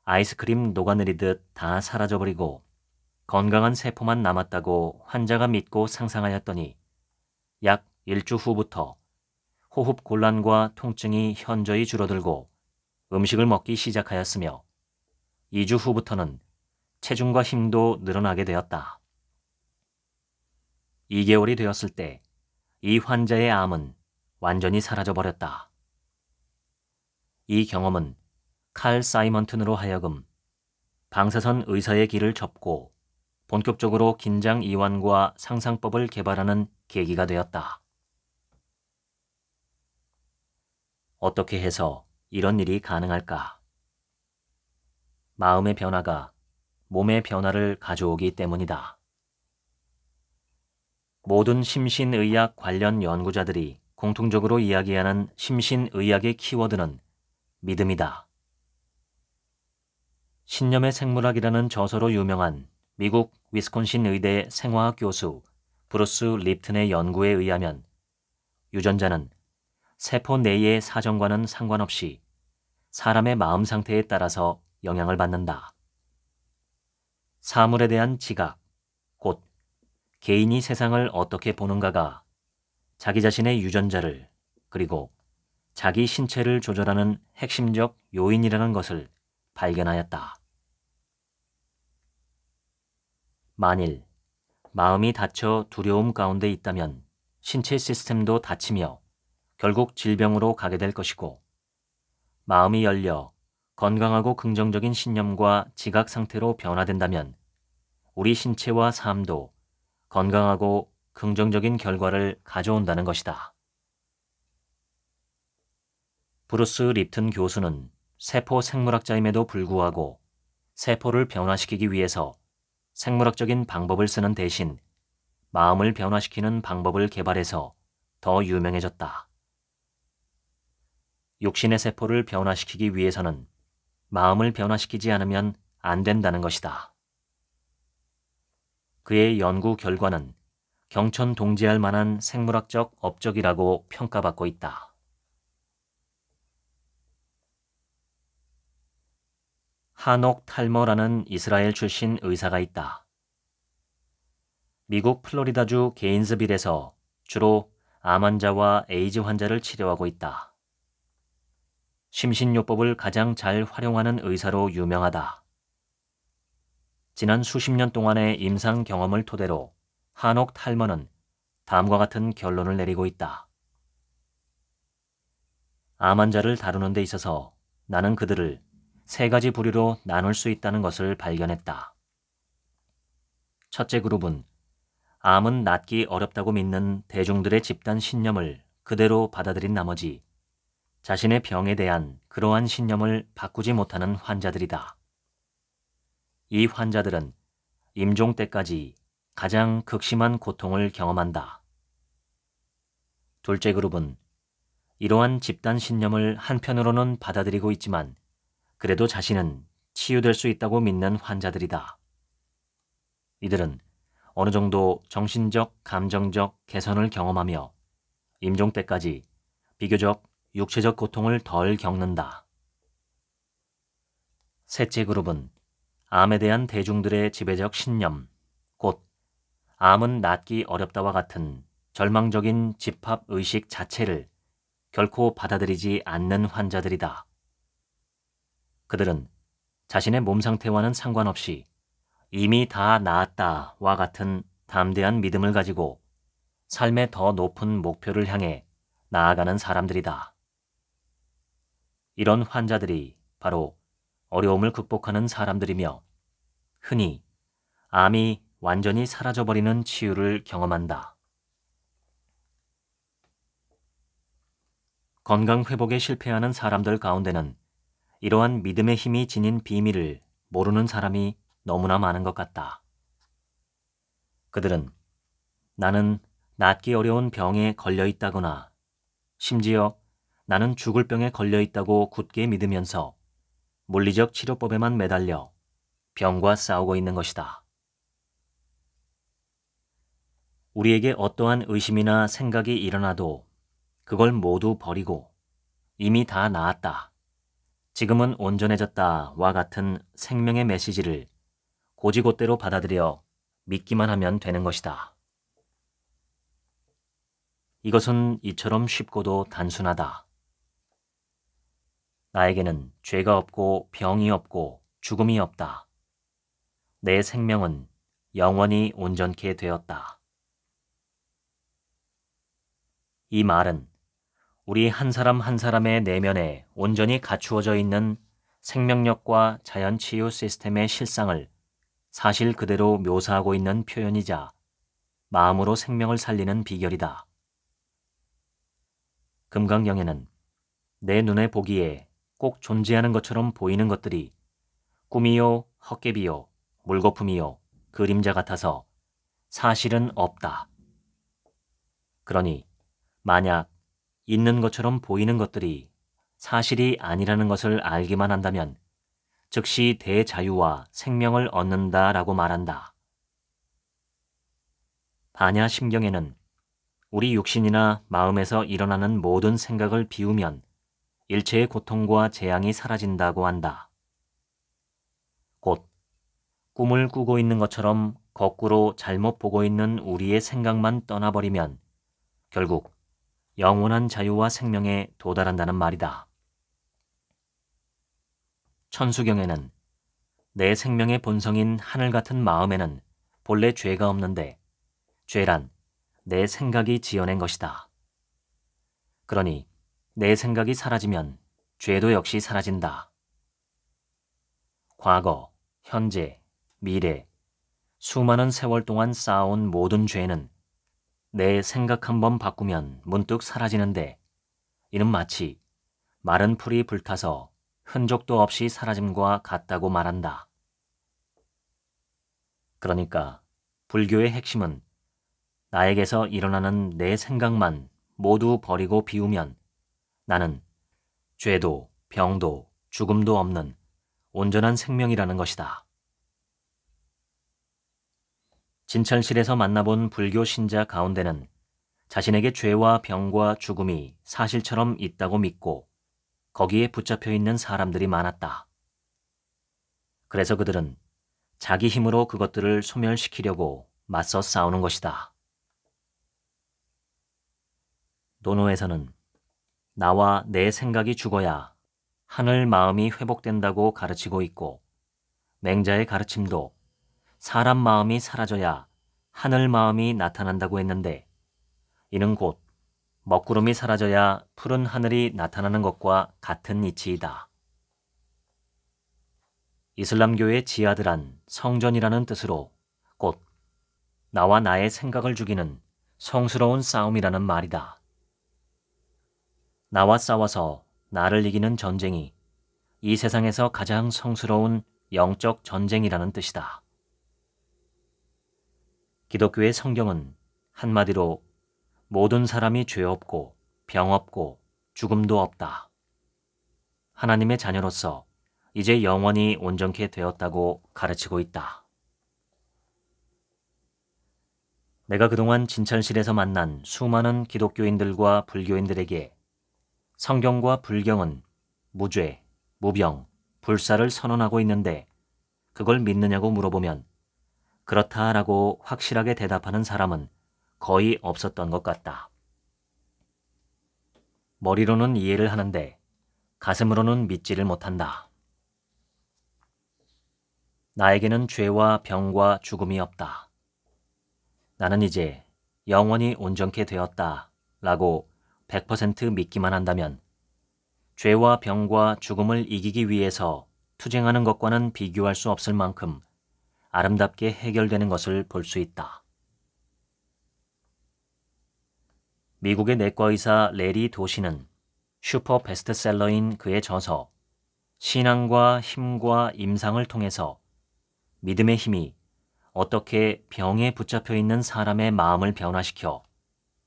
아이스크림 녹아내리듯 다 사라져버리고 건강한 세포만 남았다고 환자가 믿고 상상하였더니 약 일주 후부터 호흡 곤란과 통증이 현저히 줄어들고 음식을 먹기 시작하였으며 2주 후부터는 체중과 힘도 늘어나게 되었다. 2개월이 되었을 때 이 환자의 암은 완전히 사라져버렸다. 이 경험은 칼 사이먼튼으로 하여금 방사선 의사의 길을 접고 본격적으로 긴장 이완과 상상법을 개발하는 계기가 되었다. 어떻게 해서 이런 일이 가능할까? 마음의 변화가 몸의 변화를 가져오기 때문이다. 모든 심신의학 관련 연구자들이 공통적으로 이야기하는 심신의학의 키워드는 믿음이다. 신념의 생물학이라는 저서로 유명한 미국 위스콘신 의대 생화학 교수 브루스 립튼의 연구에 의하면 유전자는 세포 내의 사정과는 상관없이 사람의 마음 상태에 따라서 영향을 받는다. 사물에 대한 지각, 곧 개인이 세상을 어떻게 보는가가 자기 자신의 유전자를 그리고 자기 신체를 조절하는 핵심적 요인이라는 것을 발견하였다. 만일 마음이 닫혀 두려움 가운데 있다면 신체 시스템도 닫히며 결국 질병으로 가게 될 것이고, 마음이 열려 건강하고 긍정적인 신념과 지각 상태로 변화된다면 우리 신체와 삶도 건강하고 긍정적인 결과를 가져온다는 것이다. 브루스 립튼 교수는 세포 생물학자임에도 불구하고 세포를 변화시키기 위해서 생물학적인 방법을 쓰는 대신 마음을 변화시키는 방법을 개발해서 더 유명해졌다. 육신의 세포를 변화시키기 위해서는 마음을 변화시키지 않으면 안 된다는 것이다. 그의 연구 결과는 경천동지할 만한 생물학적 업적이라고 평가받고 있다. 하녹 탈머라는 이스라엘 출신 의사가 있다. 미국 플로리다주 게인스빌에서 주로 암 환자와 에이즈 환자를 치료하고 있다. 심신요법을 가장 잘 활용하는 의사로 유명하다. 지난 수십 년 동안의 임상 경험을 토대로 하녹 탈머는 다음과 같은 결론을 내리고 있다. 암 환자를 다루는 데 있어서 나는 그들을 세 가지 부류로 나눌 수 있다는 것을 발견했다. 첫째 그룹은 암은 낫기 어렵다고 믿는 대중들의 집단 신념을 그대로 받아들인 나머지 자신의 병에 대한 그러한 신념을 바꾸지 못하는 환자들이다. 이 환자들은 임종 때까지 가장 극심한 고통을 경험한다. 둘째 그룹은 이러한 집단 신념을 한편으로는 받아들이고 있지만 그래도 자신은 치유될 수 있다고 믿는 환자들이다. 이들은 어느 정도 정신적, 감정적 개선을 경험하며 임종 때까지 비교적 육체적 고통을 덜 겪는다. 셋째 그룹은 암에 대한 대중들의 지배적 신념, 곧 암은 낫기 어렵다와 같은 절망적인 집합의식 자체를 결코 받아들이지 않는 환자들이다. 그들은 자신의 몸 상태와는 상관없이 이미 다 나았다와 같은 담대한 믿음을 가지고 삶의 더 높은 목표를 향해 나아가는 사람들이다. 이런 환자들이 바로 어려움을 극복하는 사람들이며 흔히 암이 완전히 사라져버리는 치유를 경험한다. 건강 회복에 실패하는 사람들 가운데는 이러한 믿음의 힘이 지닌 비밀을 모르는 사람이 너무나 많은 것 같다. 그들은 나는 낫기 어려운 병에 걸려 있다거나 심지어 나는 죽을 병에 걸려 있다고 굳게 믿으면서 물리적 치료법에만 매달려 병과 싸우고 있는 것이다. 우리에게 어떠한 의심이나 생각이 일어나도 그걸 모두 버리고 이미 다 나았다, 지금은 온전해졌다와 같은 생명의 메시지를 고지곳대로 받아들여 믿기만 하면 되는 것이다. 이것은 이처럼 쉽고도 단순하다. 나에게는 죄가 없고 병이 없고 죽음이 없다. 내 생명은 영원히 온전케 되었다. 이 말은 우리 한 사람 한 사람의 내면에 온전히 갖추어져 있는 생명력과 자연치유 시스템의 실상을 사실 그대로 묘사하고 있는 표현이자 마음으로 생명을 살리는 비결이다. 금강경에는 내 눈에 보기에 꼭 존재하는 것처럼 보이는 것들이 꿈이요, 헛개비요, 물거품이요, 그림자 같아서 사실은 없다. 그러니 만약 있는 것처럼 보이는 것들이 사실이 아니라는 것을 알기만 한다면 즉시 대자유와 생명을 얻는다라고 말한다. 반야심경에는 우리 육신이나 마음에서 일어나는 모든 생각을 비우면 일체의 고통과 재앙이 사라진다고 한다. 곧 꿈을 꾸고 있는 것처럼 거꾸로 잘못 보고 있는 우리의 생각만 떠나버리면 결국 영원한 자유와 생명에 도달한다는 말이다. 천수경에는 내 생명의 본성인 하늘 같은 마음에는 본래 죄가 없는데 죄란 내 생각이 지어낸 것이다. 그러니 내 생각이 사라지면 죄도 역시 사라진다. 과거, 현재, 미래, 수많은 세월 동안 쌓아온 모든 죄는 내 생각 한번 바꾸면 문득 사라지는데 이는 마치 마른 풀이 불타서 흔적도 없이 사라짐과 같다고 말한다. 그러니까 불교의 핵심은 나에게서 일어나는 내 생각만 모두 버리고 비우면 나는 죄도 병도 죽음도 없는 온전한 생명이라는 것이다. 진찰실에서 만나본 불교 신자 가운데는 자신에게 죄와 병과 죽음이 사실처럼 있다고 믿고 거기에 붙잡혀 있는 사람들이 많았다. 그래서 그들은 자기 힘으로 그것들을 소멸시키려고 맞서 싸우는 것이다. 도노에서는 나와 내 생각이 죽어야 하늘 마음이 회복된다고 가르치고 있고 맹자의 가르침도 사람 마음이 사라져야 하늘 마음이 나타난다고 했는데 이는 곧 먹구름이 사라져야 푸른 하늘이 나타나는 것과 같은 이치이다. 이슬람교의 지하드란 성전이라는 뜻으로 곧 나와 나의 생각을 죽이는 성스러운 싸움이라는 말이다. 나와 싸워서 나를 이기는 전쟁이 이 세상에서 가장 성스러운 영적 전쟁이라는 뜻이다. 기독교의 성경은 한마디로 모든 사람이 죄 없고 병 없고 죽음도 없다. 하나님의 자녀로서 이제 영원히 온전케 되었다고 가르치고 있다. 내가 그동안 진찰실에서 만난 수많은 기독교인들과 불교인들에게 성경과 불경은 무죄, 무병, 불사를 선언하고 있는데 그걸 믿느냐고 물어보면 그렇다라고 확실하게 대답하는 사람은 거의 없었던 것 같다. 머리로는 이해를 하는데 가슴으로는 믿지를 못한다. 나에게는 죄와 병과 죽음이 없다. 나는 이제 영원히 온전케 되었다 라고 100% 믿기만 한다면 죄와 병과 죽음을 이기기 위해서 투쟁하는 것과는 비교할 수 없을 만큼 아름답게 해결되는 것을 볼 수 있다. 미국의 내과 의사 레리 도시는 슈퍼 베스트셀러인 그의 저서 신앙과 힘과 임상을 통해서 믿음의 힘이 어떻게 병에 붙잡혀 있는 사람의 마음을 변화시켜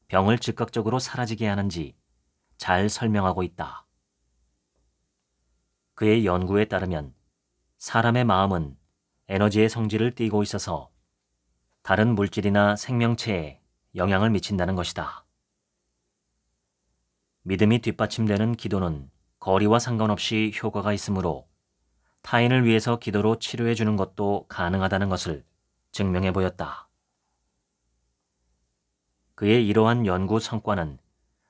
병을 즉각적으로 사라지게 하는지 잘 설명하고 있다. 그의 연구에 따르면 사람의 마음은 에너지의 성질을 띠고 있어서 다른 물질이나 생명체에 영향을 미친다는 것이다. 믿음이 뒷받침되는 기도는 거리와 상관없이 효과가 있으므로 타인을 위해서 기도로 치료해 주는 것도 가능하다는 것을 증명해 보였다. 그의 이러한 연구 성과는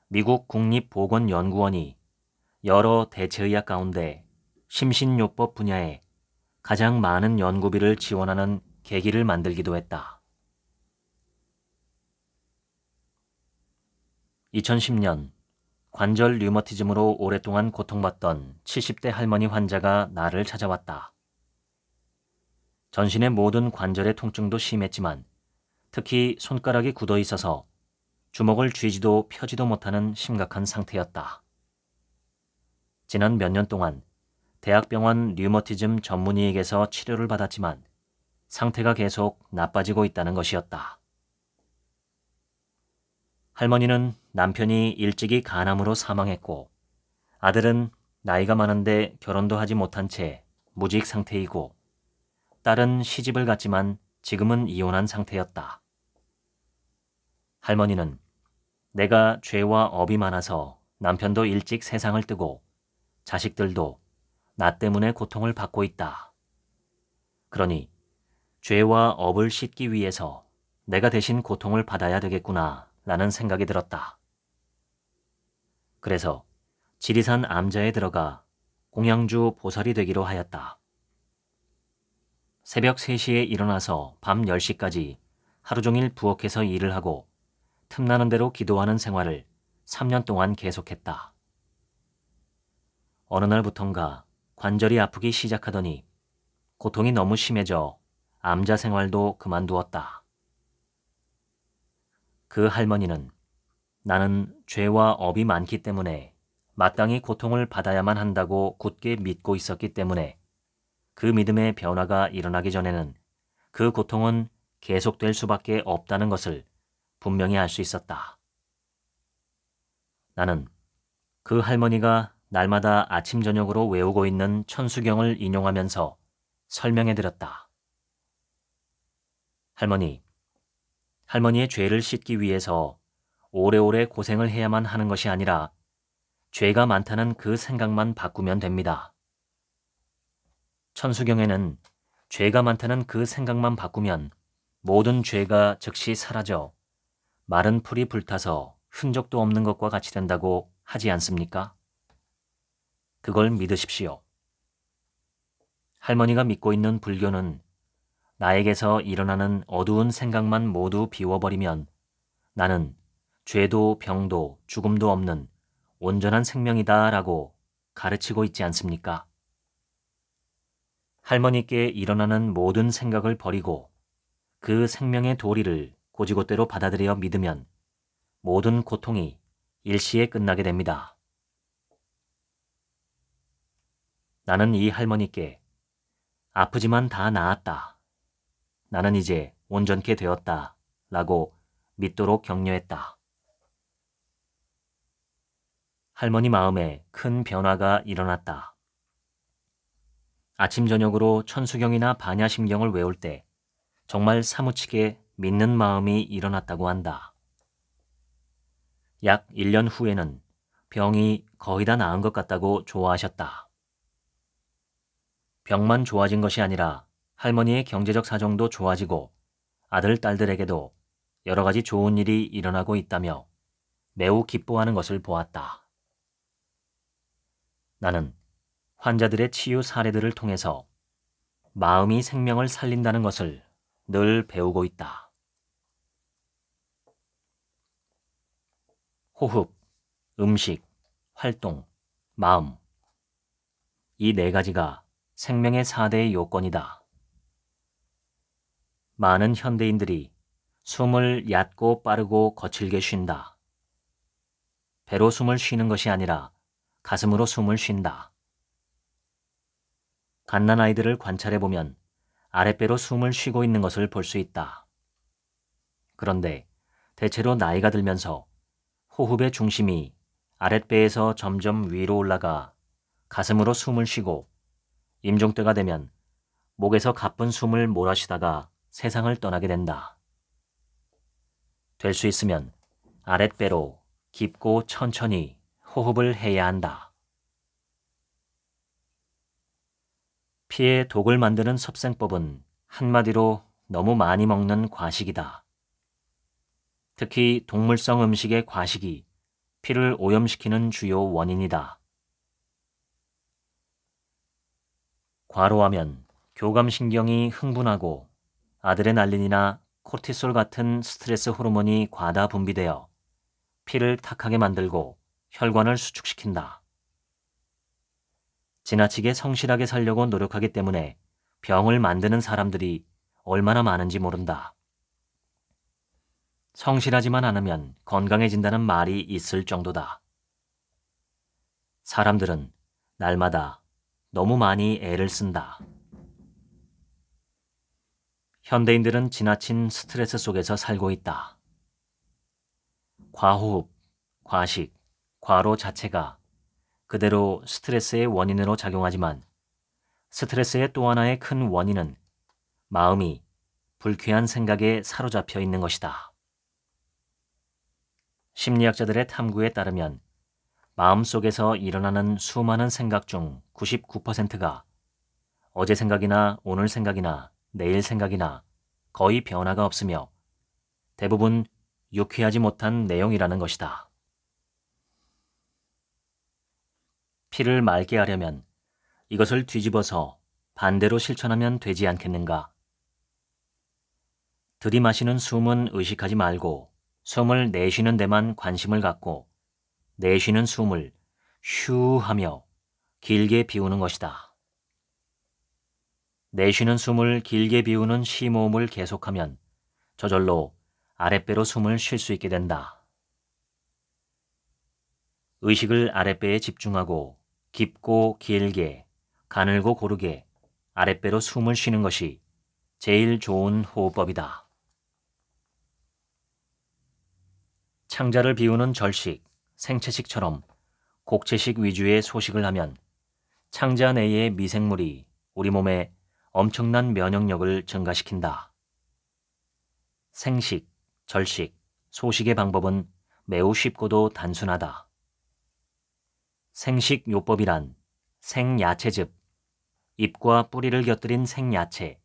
미국 국립보건연구원이 여러 대체의학 가운데 심신요법 분야에 가장 많은 연구비를 지원하는 계기를 만들기도 했다. 2010년 관절 류머티즘으로 오랫동안 고통받던 70대 할머니 환자가 나를 찾아왔다. 전신의 모든 관절의 통증도 심했지만 특히 손가락이 굳어 있어서 주먹을 쥐지도 펴지도 못하는 심각한 상태였다. 지난 몇 년 동안 대학병원 류머티즘 전문의에게서 치료를 받았지만 상태가 계속 나빠지고 있다는 것이었다. 할머니는 남편이 일찍이 간암으로 사망했고 아들은 나이가 많은데 결혼도 하지 못한 채 무직 상태이고 딸은 시집을 갔지만 지금은 이혼한 상태였다. 할머니는 내가 죄와 업이 많아서 남편도 일찍 세상을 뜨고 자식들도 나 때문에 고통을 받고 있다. 그러니 죄와 업을 씻기 위해서 내가 대신 고통을 받아야 되겠구나 라는 생각이 들었다. 그래서 지리산 암자에 들어가 공양주 보살이 되기로 하였다. 새벽 3시에 일어나서 밤 10시까지 하루 종일 부엌에서 일을 하고 틈나는 대로 기도하는 생활을 3년 동안 계속했다. 어느 날부턴가 관절이 아프기 시작하더니 고통이 너무 심해져 암자 생활도 그만두었다. 그 할머니는 나는 죄와 업이 많기 때문에 마땅히 고통을 받아야만 한다고 굳게 믿고 있었기 때문에 그 믿음의 변화가 일어나기 전에는 그 고통은 계속될 수밖에 없다는 것을 분명히 알 수 있었다. 나는 그 할머니가 날마다 아침 저녁으로 외우고 있는 천수경을 인용하면서 설명해드렸다. 할머니의 죄를 씻기 위해서 오래오래 고생을 해야만 하는 것이 아니라 죄가 많다는 그 생각만 바꾸면 됩니다. 천수경에는 죄가 많다는 그 생각만 바꾸면 모든 죄가 즉시 사라져 마른 풀이 불타서 흔적도 없는 것과 같이 된다고 하지 않습니까? 그걸 믿으십시오. 할머니가 믿고 있는 불교는 나에게서 일어나는 어두운 생각만 모두 비워버리면 나는 죄도 병도 죽음도 없는 온전한 생명이다 라고 가르치고 있지 않습니까? 할머니께 일어나는 모든 생각을 버리고 그 생명의 도리를 고지고대로 받아들여 믿으면 모든 고통이 일시에 끝나게 됩니다. 나는 이 할머니께 아프지만 다 나았다. 나는 이제 온전케 되었다. 라고 믿도록 격려했다. 할머니 마음에 큰 변화가 일어났다. 아침 저녁으로 천수경이나 반야심경을 외울 때 정말 사무치게 믿는 마음이 일어났다고 한다. 약 1년 후에는 병이 거의 다 나은 것 같다고 좋아하셨다. 병만 좋아진 것이 아니라 할머니의 경제적 사정도 좋아지고 아들, 딸들에게도 여러 가지 좋은 일이 일어나고 있다며 매우 기뻐하는 것을 보았다. 나는 환자들의 치유 사례들을 통해서 마음이 생명을 살린다는 것을 늘 배우고 있다. 호흡, 음식, 활동, 마음. 이 4가지가 생명의 4대의 요건이다. 많은 현대인들이 숨을 얕고 빠르고 거칠게 쉰다. 배로 숨을 쉬는 것이 아니라 가슴으로 숨을 쉰다. 갓난아이들을 관찰해보면 아랫배로 숨을 쉬고 있는 것을 볼 수 있다. 그런데 대체로 나이가 들면서 호흡의 중심이 아랫배에서 점점 위로 올라가 가슴으로 숨을 쉬고 임종 때가 되면 목에서 가쁜 숨을 몰아쉬다가 세상을 떠나게 된다. 될 수 있으면 아랫배로 깊고 천천히 호흡을 해야 한다. 피에 독을 만드는 섭생법은 한마디로 너무 많이 먹는 과식이다. 특히 동물성 음식의 과식이 피를 오염시키는 주요 원인이다. 과로하면 교감신경이 흥분하고 아드레날린이나 코르티솔 같은 스트레스 호르몬이 과다 분비되어 피를 탁하게 만들고 혈관을 수축시킨다. 지나치게 성실하게 살려고 노력하기 때문에 병을 만드는 사람들이 얼마나 많은지 모른다. 성실하지만 않으면 건강해진다는 말이 있을 정도다. 사람들은 날마다 너무 많이 애를 쓴다. 현대인들은 지나친 스트레스 속에서 살고 있다. 과호흡, 과식, 과로 자체가 그대로 스트레스의 원인으로 작용하지만 스트레스의 또 하나의 큰 원인은 마음이 불쾌한 생각에 사로잡혀 있는 것이다. 심리학자들의 탐구에 따르면 마음속에서 일어나는 수많은 생각 중 99%가 어제 생각이나 오늘 생각이나 내일 생각이나 거의 변화가 없으며 대부분 유쾌하지 못한 내용이라는 것이다. 피를 맑게 하려면 이것을 뒤집어서 반대로 실천하면 되지 않겠는가? 들이마시는 숨은 의식하지 말고 숨을 내쉬는 데만 관심을 갖고 내쉬는 숨을 휴 하며 길게 비우는 것이다. 내쉬는 숨을 길게 비우는 쉬모음을 계속하면 저절로 아랫배로 숨을 쉴 수 있게 된다. 의식을 아랫배에 집중하고 깊고 길게, 가늘고 고르게 아랫배로 숨을 쉬는 것이 제일 좋은 호흡법이다. 창자를 비우는 절식, 생채식처럼 곡채식 위주의 소식을 하면 창자 내의 미생물이 우리 몸에 엄청난 면역력을 증가시킨다. 생식, 절식, 소식의 방법은 매우 쉽고도 단순하다. 생식요법이란 생야채즙, 잎과 뿌리를 곁들인 생야채,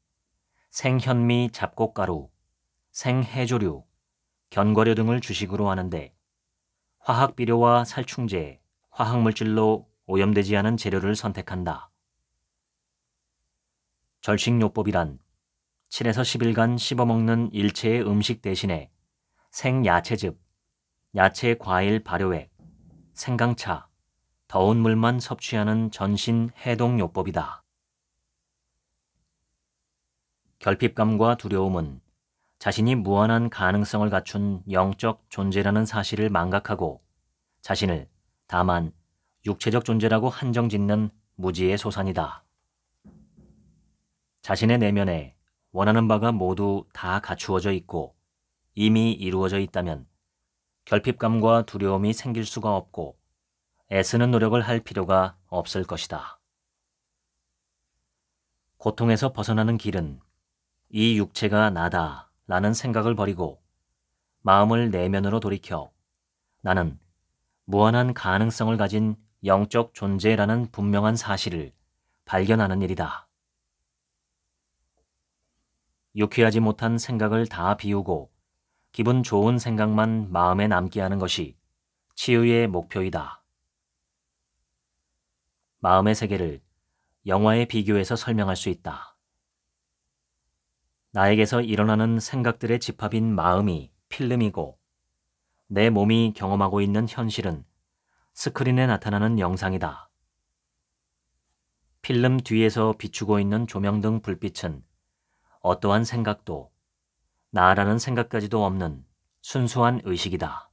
생현미 잡곡가루, 생해조류, 견과류 등을 주식으로 하는데 화학비료와 살충제, 화학물질로 오염되지 않은 재료를 선택한다. 절식요법이란 7에서 10일간 씹어먹는 일체의 음식 대신에 생야채즙, 야채 과일 발효액, 생강차, 더운 물만 섭취하는 전신 해독요법이다. 결핍감과 두려움은 자신이 무한한 가능성을 갖춘 영적 존재라는 사실을 망각하고 자신을 다만 육체적 존재라고 한정짓는 무지의 소산이다. 자신의 내면에 원하는 바가 모두 다 갖추어져 있고 이미 이루어져 있다면 결핍감과 두려움이 생길 수가 없고 애쓰는 노력을 할 필요가 없을 것이다. 고통에서 벗어나는 길은 이 육체가 나다 라는 생각을 버리고 마음을 내면으로 돌이켜 나는 무한한 가능성을 가진 영적 존재라는 분명한 사실을 발견하는 일이다. 유쾌하지 못한 생각을 다 비우고 기분 좋은 생각만 마음에 남게 하는 것이 치유의 목표이다. 마음의 세계를 영화에 비교해서 설명할 수 있다. 나에게서 일어나는 생각들의 집합인 마음이 필름이고 내 몸이 경험하고 있는 현실은 스크린에 나타나는 영상이다. 필름 뒤에서 비추고 있는 조명등 불빛은 어떠한 생각도 나라는 생각까지도 없는 순수한 의식이다.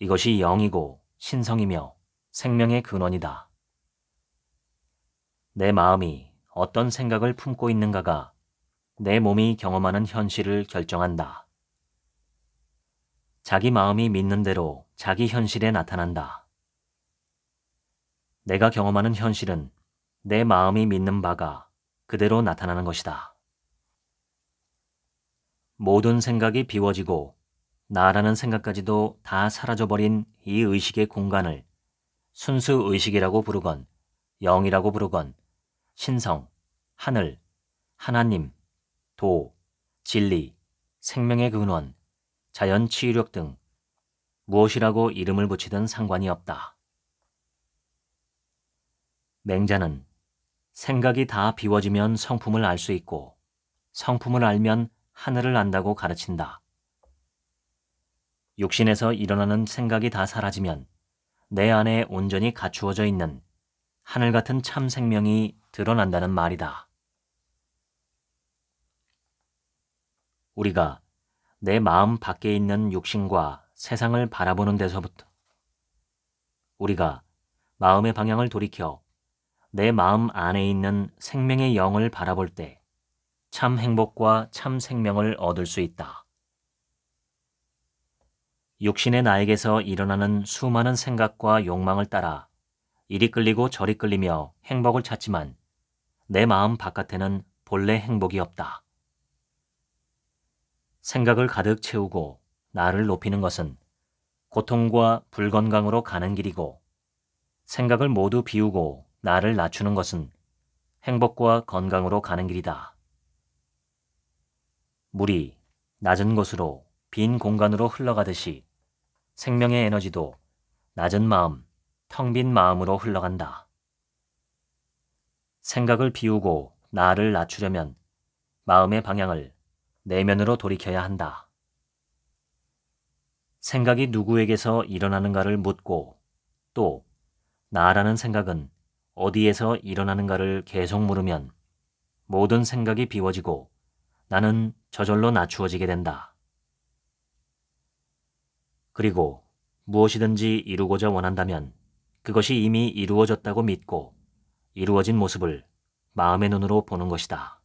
이것이 영이고 신성이며 생명의 근원이다. 내 마음이 어떤 생각을 품고 있는가가 내 몸이 경험하는 현실을 결정한다. 자기 마음이 믿는 대로 자기 현실에 나타난다. 내가 경험하는 현실은 내 마음이 믿는 바가 그대로 나타나는 것이다. 모든 생각이 비워지고 나라는 생각까지도 다 사라져버린 이 의식의 공간을 순수 의식이라고 부르건 영이라고 부르건 신성, 하늘, 하나님, 도, 진리, 생명의 근원, 자연 치유력 등 무엇이라고 이름을 붙이든 상관이 없다. 맹자는 생각이 다 비워지면 성품을 알 수 있고 성품을 알면 하늘을 안다고 가르친다. 육신에서 일어나는 생각이 다 사라지면 내 안에 온전히 갖추어져 있는 하늘 같은 참 생명이 드러난다는 말이다. 우리가 내 마음 밖에 있는 육신과 세상을 바라보는 데서부터 우리가 마음의 방향을 돌이켜 내 마음 안에 있는 생명의 영을 바라볼 때 참 행복과 참 생명을 얻을 수 있다. 육신의 나에게서 일어나는 수많은 생각과 욕망을 따라 이리 끌리고 저리 끌리며 행복을 찾지만 내 마음 바깥에는 본래 행복이 없다. 생각을 가득 채우고 나를 높이는 것은 고통과 불건강으로 가는 길이고 생각을 모두 비우고 나를 낮추는 것은 행복과 건강으로 가는 길이다. 물이 낮은 곳으로 빈 공간으로 흘러가듯이 생명의 에너지도 낮은 마음, 텅 빈 마음으로 흘러간다. 생각을 비우고 나를 낮추려면 마음의 방향을 내면으로 돌이켜야 한다. 생각이 누구에게서 일어나는가를 묻고 또 나라는 생각은 어디에서 일어나는가를 계속 물으면 모든 생각이 비워지고 나는 저절로 낮추어지게 된다. 그리고 무엇이든지 이루고자 원한다면 그것이 이미 이루어졌다고 믿고 이루어진 모습을 마음의 눈으로 보는 것이다.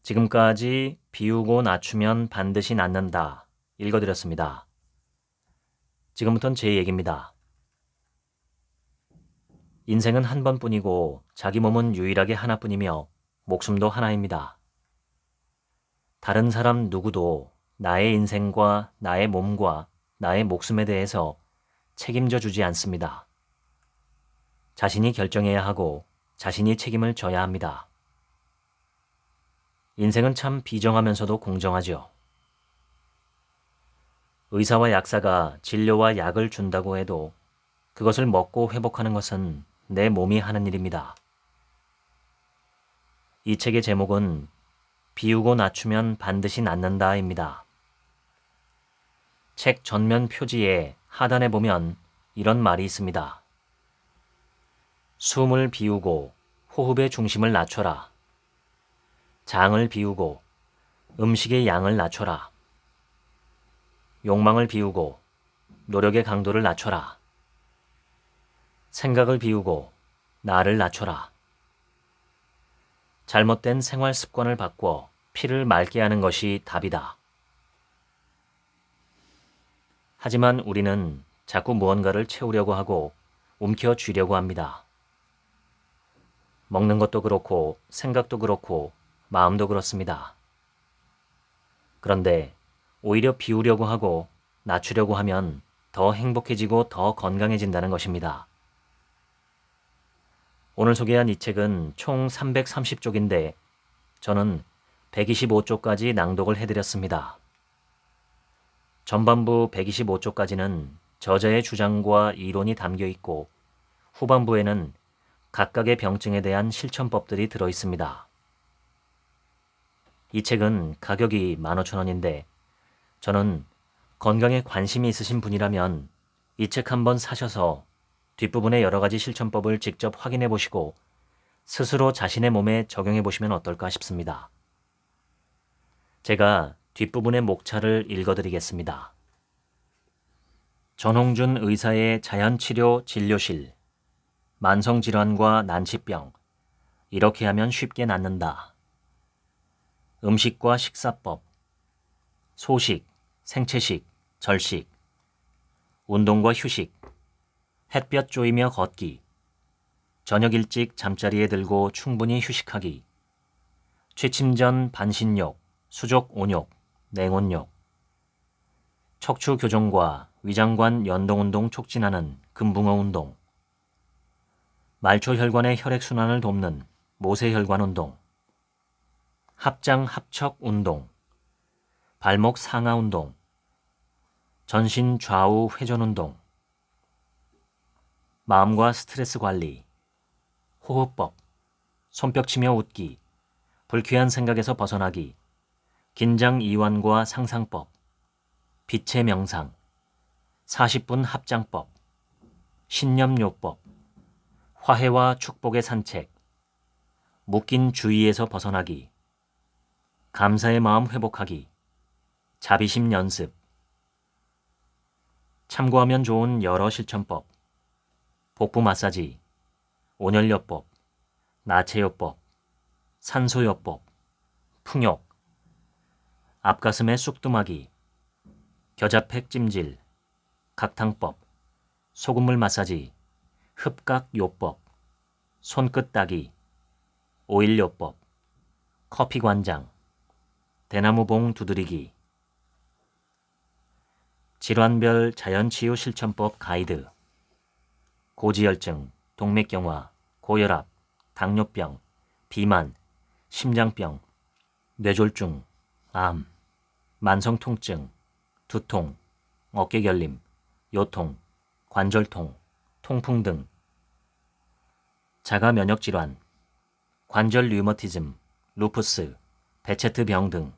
지금까지 비우고 낮추면 반드시 낫는다 읽어드렸습니다. 지금부터는 제 얘기입니다. 인생은 한 번뿐이고 자기 몸은 유일하게 하나뿐이며 목숨도 하나입니다. 다른 사람 누구도 나의 인생과 나의 몸과 나의 목숨에 대해서 책임져 주지 않습니다. 자신이 결정해야 하고 자신이 책임을 져야 합니다. 인생은 참 비정하면서도 공정하죠. 의사와 약사가 진료와 약을 준다고 해도 그것을 먹고 회복하는 것은 내 몸이 하는 일입니다. 이 책의 제목은 비우고 낮추면 반드시 낫는다입니다. 책 전면 표지에 하단에 보면 이런 말이 있습니다. 숨을 비우고 호흡의 중심을 낮춰라. 장을 비우고 음식의 양을 낮춰라. 욕망을 비우고 노력의 강도를 낮춰라. 생각을 비우고 나를 낮춰라. 잘못된 생활 습관을 바꿔 피를 맑게 하는 것이 답이다. 하지만 우리는 자꾸 무언가를 채우려고 하고 움켜쥐려고 합니다. 먹는 것도 그렇고 생각도 그렇고 마음도 그렇습니다. 그런데 오히려 비우려고 하고 낮추려고 하면 더 행복해지고 더 건강해진다는 것입니다. 오늘 소개한 이 책은 총 330쪽인데 저는 125쪽까지 낭독을 해드렸습니다. 전반부 125쪽까지는 저자의 주장과 이론이 담겨 있고 후반부에는 각각의 병증에 대한 실천법들이 들어 있습니다. 이 책은 가격이 15,000원인데 저는 건강에 관심이 있으신 분이라면 이 책 한번 사셔서 뒷부분의 여러 가지 실천법을 직접 확인해 보시고 스스로 자신의 몸에 적용해 보시면 어떨까 싶습니다. 제가 뒷부분의 목차를 읽어드리겠습니다. 전홍준 의사의 자연치료 진료실. 만성질환과 난치병. 이렇게 하면 쉽게 낫는다. 음식과 식사법. 소식, 생채식, 절식. 운동과 휴식. 햇볕 쬐이며 걷기. 저녁 일찍 잠자리에 들고 충분히 휴식하기. 취침 전 반신욕, 수족 온욕, 냉온욕. 척추 교정과 위장관 연동운동 촉진하는 금붕어 운동. 말초혈관의 혈액순환을 돕는 모세혈관 운동. 합장 합척 운동. 발목 상하 운동. 전신 좌우 회전 운동. 마음과 스트레스 관리. 호흡법. 손뼉 치며 웃기. 불쾌한 생각에서 벗어나기. 긴장 이완과 상상법. 빛의 명상. 40분 합장법. 신념요법. 화해와 축복의 산책. 묶인 주의에서 벗어나기. 감사의 마음 회복하기. 자비심 연습. 참고하면 좋은 여러 실천법. 복부 마사지. 온열요법. 나체요법. 산소요법. 풍욕. 앞가슴에 쑥두마기. 겨자팩 찜질. 각탕법. 소금물 마사지. 흡각요법. 손끝 따기. 오일요법. 커피 관장. 대나무봉 두드리기. 질환별 자연치유 실천법 가이드. 고지혈증, 동맥경화, 고혈압, 당뇨병, 비만, 심장병, 뇌졸중, 암, 만성통증, 두통, 어깨결림, 요통, 관절통, 통풍 등. 자가면역질환, 관절 류머티즘, 루푸스, 베체트병 등.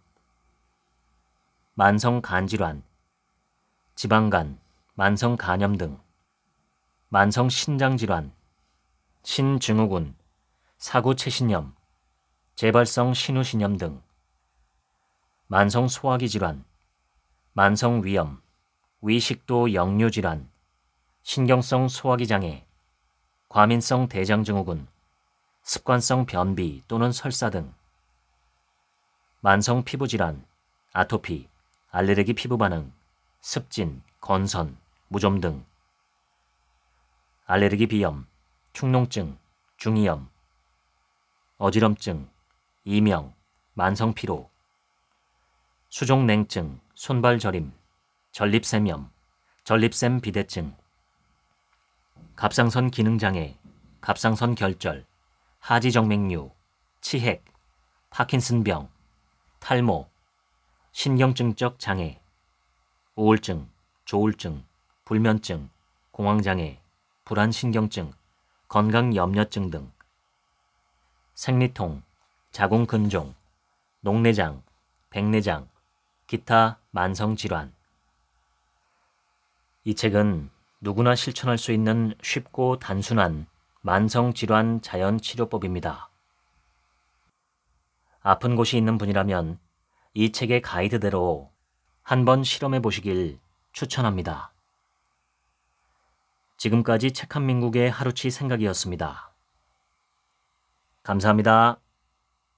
만성간질환, 지방간, 만성간염 등. 만성신장질환, 신증후군, 사구체신염, 재발성 신우신염 등. 만성소화기 질환, 만성위염, 위식도 역류질환, 신경성 소화기 장애, 과민성 대장증후군, 습관성 변비 또는 설사 등. 만성 피부질환, 아토피, 알레르기 피부 반응, 습진, 건선, 무좀 등. 알레르기 비염, 축농증, 중이염, 어지럼증, 이명, 만성피로, 수족냉증, 손발 저림, 전립샘염, 전립샘 비대증, 갑상선 기능장애, 갑상선 결절, 하지정맥류, 치핵, 파킨슨병, 탈모, 신경증적 장애, 우울증, 조울증, 불면증, 공황장애, 불안신경증, 건강염려증 등. 생리통, 자궁근종, 녹내장, 백내장, 기타 만성질환. 이 책은 누구나 실천할 수 있는 쉽고 단순한 만성질환 자연치료법입니다. 아픈 곳이 있는 분이라면 이 책의 가이드대로 한번 실험해 보시길 추천합니다. 지금까지 책 한 민국의 하루치 생각이었습니다. 감사합니다.